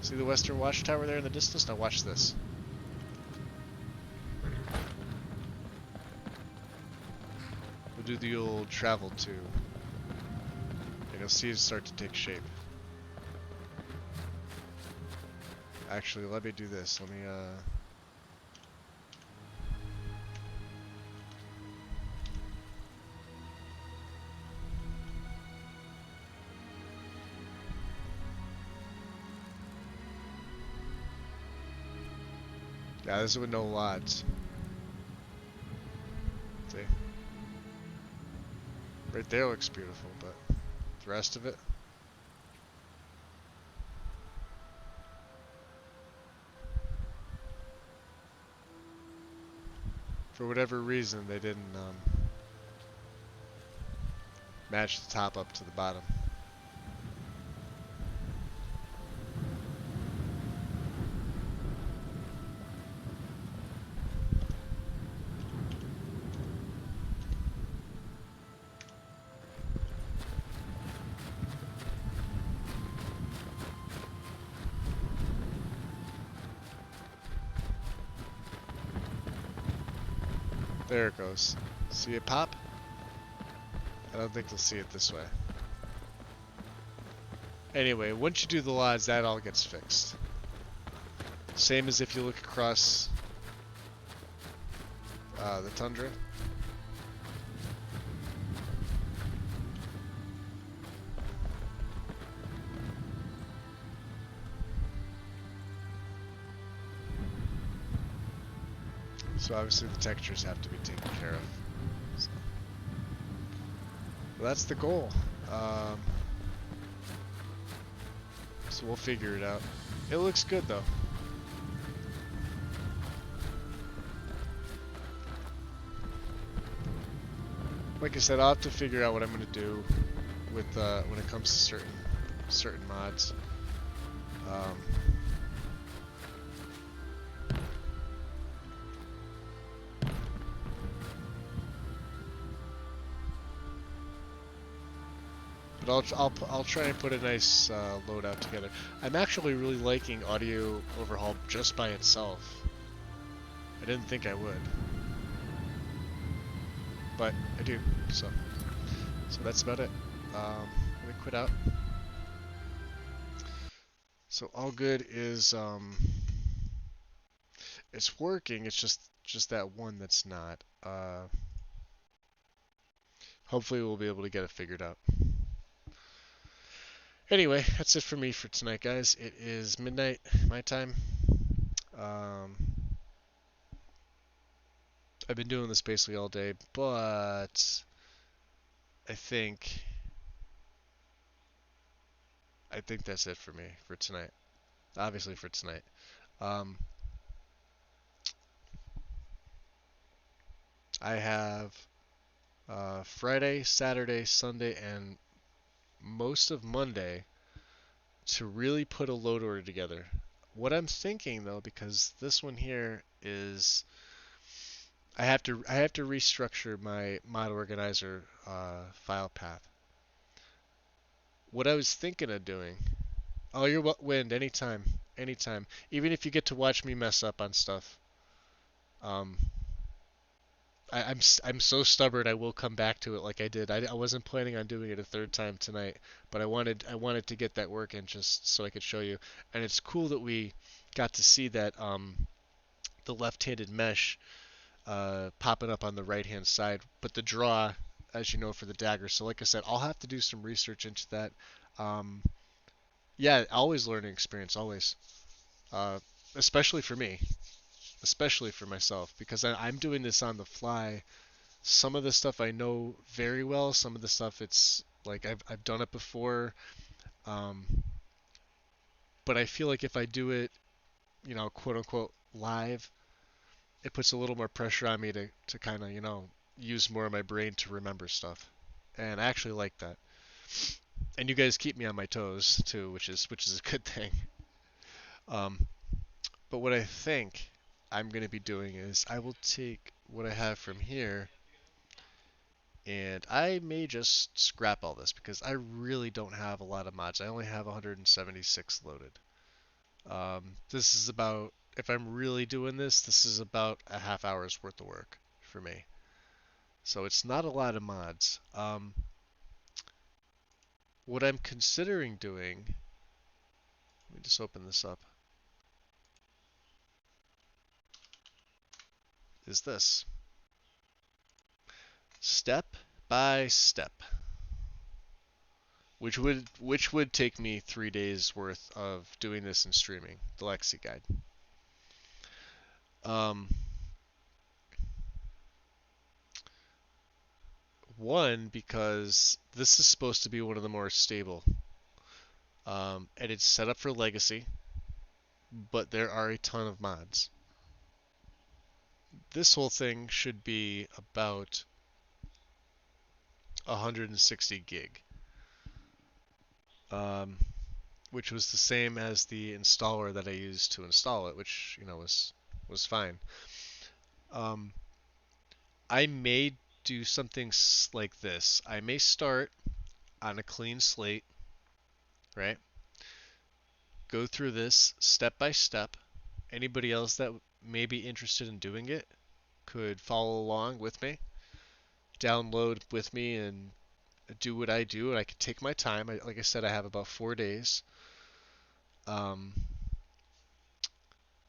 See the Western Watchtower there in the distance? Now watch this. We'll do the old travel too, and you'll see it start to take shape. Actually, let me do this. Let me yeah, this is with no lots. See? Right there looks beautiful, but the rest of it. For whatever reason, they didn't match the top up to the bottom. There it goes. See it pop? I don't think they'll see it this way. Anyway, once you do the lodge, that all gets fixed. Same as if you look across the tundra. So obviously the textures have to be taken care of. So, well, that's the goal. So we'll figure it out. It looks good though. Like I said, I'll have to figure out what I'm gonna do with when it comes to certain mods. But I'll try and put a nice loadout together. I'm actually really liking Audio Overhaul just by itself. I didn't think I would, but I do. So that's about it. I'm gonna quit out. So AllGUD is it's working. It's just that one that's not. Hopefully we'll be able to get it figured out. Anyway, that's it for me for tonight, guys. It is midnight my time. I've been doing this basically all day, but I think that's it for me for tonight. Obviously for tonight. I have Friday, Saturday, Sunday, and most of Monday to really put a load order together. What I'm thinking though, because this one here is I have to restructure my mod organizer file path. What I was thinking of doing. Oh, you're wind anytime, anytime. Even if you get to watch me mess up on stuff. Um, I'm so stubborn. I will come back to it like I did. I wasn't planning on doing it a third time tonight, but I wanted to get that work in just so I could show you. And it's cool that we got to see that the left-handed mesh popping up on the right-hand side, but the draw, as you know, for the dagger. So like I said, I'll have to do some research into that. Um, yeah, always learning experience, always. Especially for me, especially for myself, because I'm doing this on the fly. Some of the stuff I know very well. Some of the stuff it's like I've done it before, um, but I feel like if I do it, quote unquote live, it puts a little more pressure on me to kind of use more of my brain to remember stuff, and I actually like that. And you guys keep me on my toes too, which is a good thing. Um, but what I think I'm going to be doing is I will take what I have from here and I may just scrap all this because I really don't have a lot of mods. I only have 176 loaded. This is about, if I'm really doing this, this is about a half hour's worth of work for me. So it's not a lot of mods. What I'm considering doing, let me just open this up, is this. Step by step. Which would take me 3 days worth of doing this and streaming, the Lexi guide. Um, One, because this is supposed to be one of the more stable. And it's set up for legacy, but there are a ton of mods. This whole thing should be about 160 gig, um, which was the same as the installer that I used to install it, which was fine. Um, I may do something like this. I may start on a clean slate, right? Go through this step by step. Anybody else that may be interested in doing it could follow along with me, download with me, and do what I do. And I could take my time. Like I said, I have about 4 days. Um,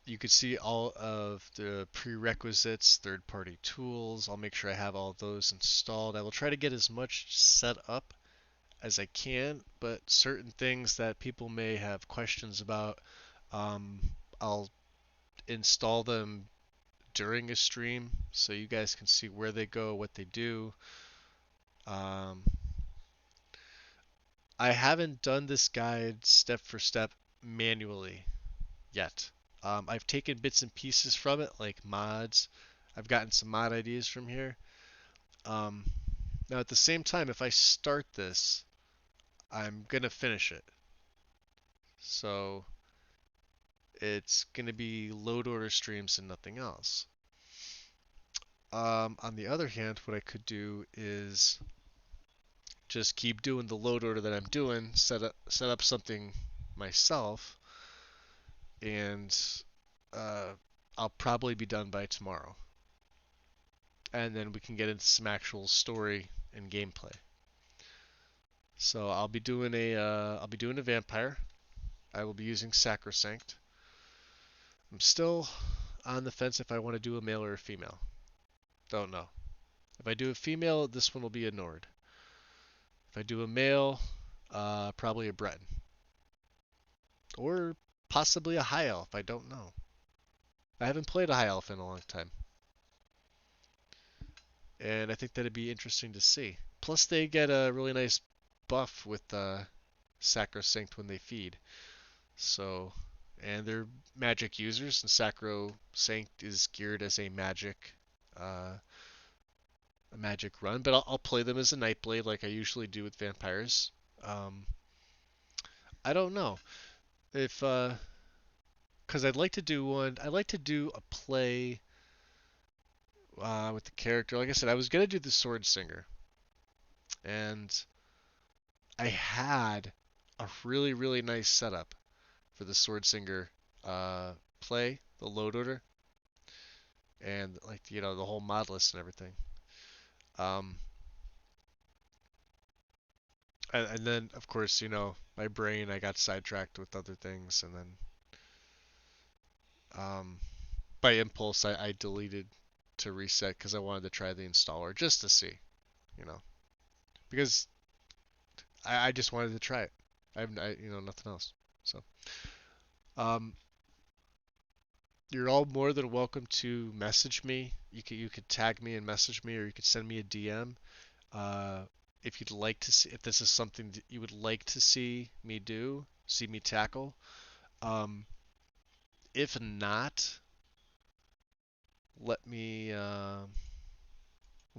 you could see all of the prerequisites, third-party tools. I'll make sure I have all those installed. I will try to get as much set up as I can, but certain things that people may have questions about, um, I'll install them during a stream so you guys can see where they go, what they do. Um, I haven't done this guide step for step manually yet. I've taken bits and pieces from it, like mods. I've gotten some mod ideas from here. Um, Now, at the same time, if I start this, I'm gonna finish it. So it's gonna be load order streams and nothing else. On the other hand, what I could do is just keep doing the load order that I'm doing, set up something myself, and I'll probably be done by tomorrow. And then we can get into some actual story and gameplay. So I'll be doing a vampire. I will be using Sacrosanct. I'm still on the fence if I want to do a male or a female. Don't know. If I do a female, this one will be a Nord. If I do a male, probably a Breton. Or possibly a High Elf, I don't know. I haven't played a High Elf in a long time. And I think that'd be interesting to see. Plus they get a really nice buff with Sacrosanct when they feed. So, and they're magic users, and Sacrosanct is geared as uh, a magic run. But I'll play them as a Nightblade like I usually do with vampires. Um, I don't know if because I'd like to do one. I'd like to do a play with the character. Like I said, I was gonna do the Sword Singer, and I had a really really nice setup for the Sword Singer play, the load order, and like the whole mod list and everything. Um, and then of course my brain, I got sidetracked with other things, and then um, by impulse I deleted to reset because I wanted to try the installer just to see, you know, because I just wanted to try it. Nothing else. So um, you're all more than welcome to message me. You could tag me and message me, or you could send me a DM. Uh, if you'd like to see, if this is something that you would like to see me tackle. Um, if not, let me let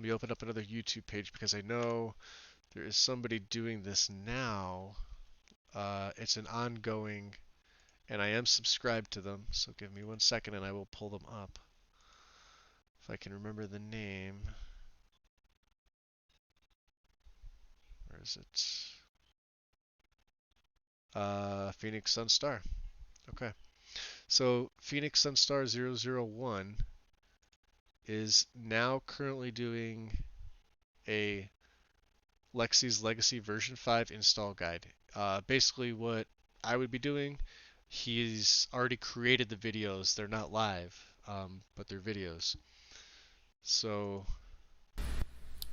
me open up another YouTube page because I know there is somebody doing this now. It's an ongoing, and I am subscribed to them. So give me 1 second, and I will pull them up if I can remember the name. Where is it? Phoenix Sunstar. Okay. So Phoenix Sunstar 001 is now currently doing a Lexi's Legacy version 5 install guide. Basically what I would be doing, he's already created the videos. They're not live, but they're videos. So,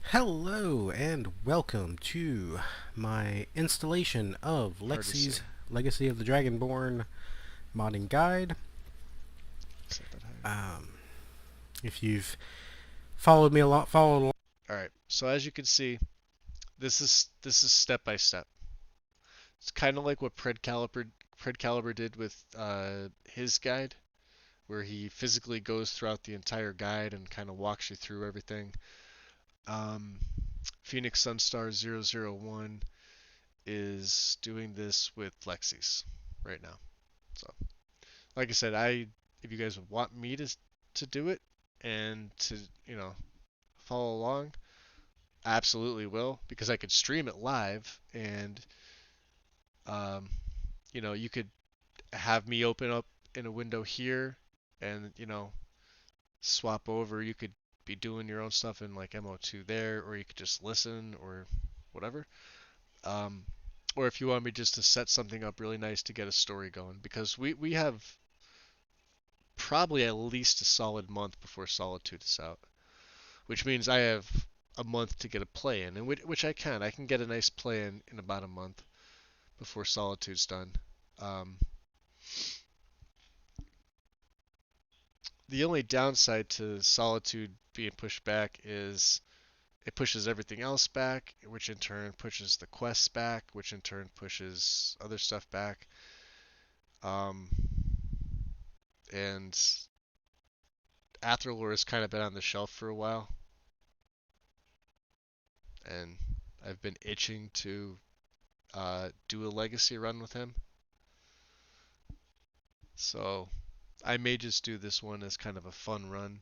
Hello and welcome to my installation of hard to say. Lexi's Legacy of the Dragonborn modding guide. Set that higher. If you've followed me along, Alright, so as you can see, this is step by step. It's kind of like what Pred Caliber did with his guide, where he physically goes throughout the entire guide and kind of walks you through everything. Phoenix Sunstar 001 is doing this with Lexi's right now. So, like I said, if you guys would want me to do it and to follow along, I absolutely will, because I could stream it live and you could have me open up in a window here and swap over. You could be doing your own stuff in like MO2 there, or you could just listen or whatever. Um, or if you want me just to set something up really nice to get a story going, because we have probably at least a solid month before Solitude is out, which means I have a month to get a play in, and which I can get a nice play in about a month before Solitude's done. Um, the only downside to Solitude being pushed back is it pushes everything else back, which in turn pushes the quests back, which in turn pushes other stuff back. Um, and Athralor has kind of been on the shelf for a while, and I've been itching to do a legacy run with him. So I may just do this one as kind of a fun run.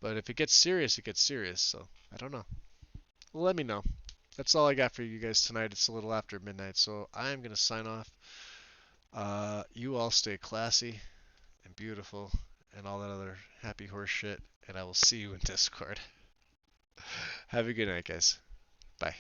But if it gets serious, it gets serious. So I don't know. Let me know. That's all I got for you guys tonight. It's a little after midnight, so I am going to sign off. You all stay classy and beautiful and all that other happy horse shit, and I will see you in Discord. Have a good night, guys. Bye.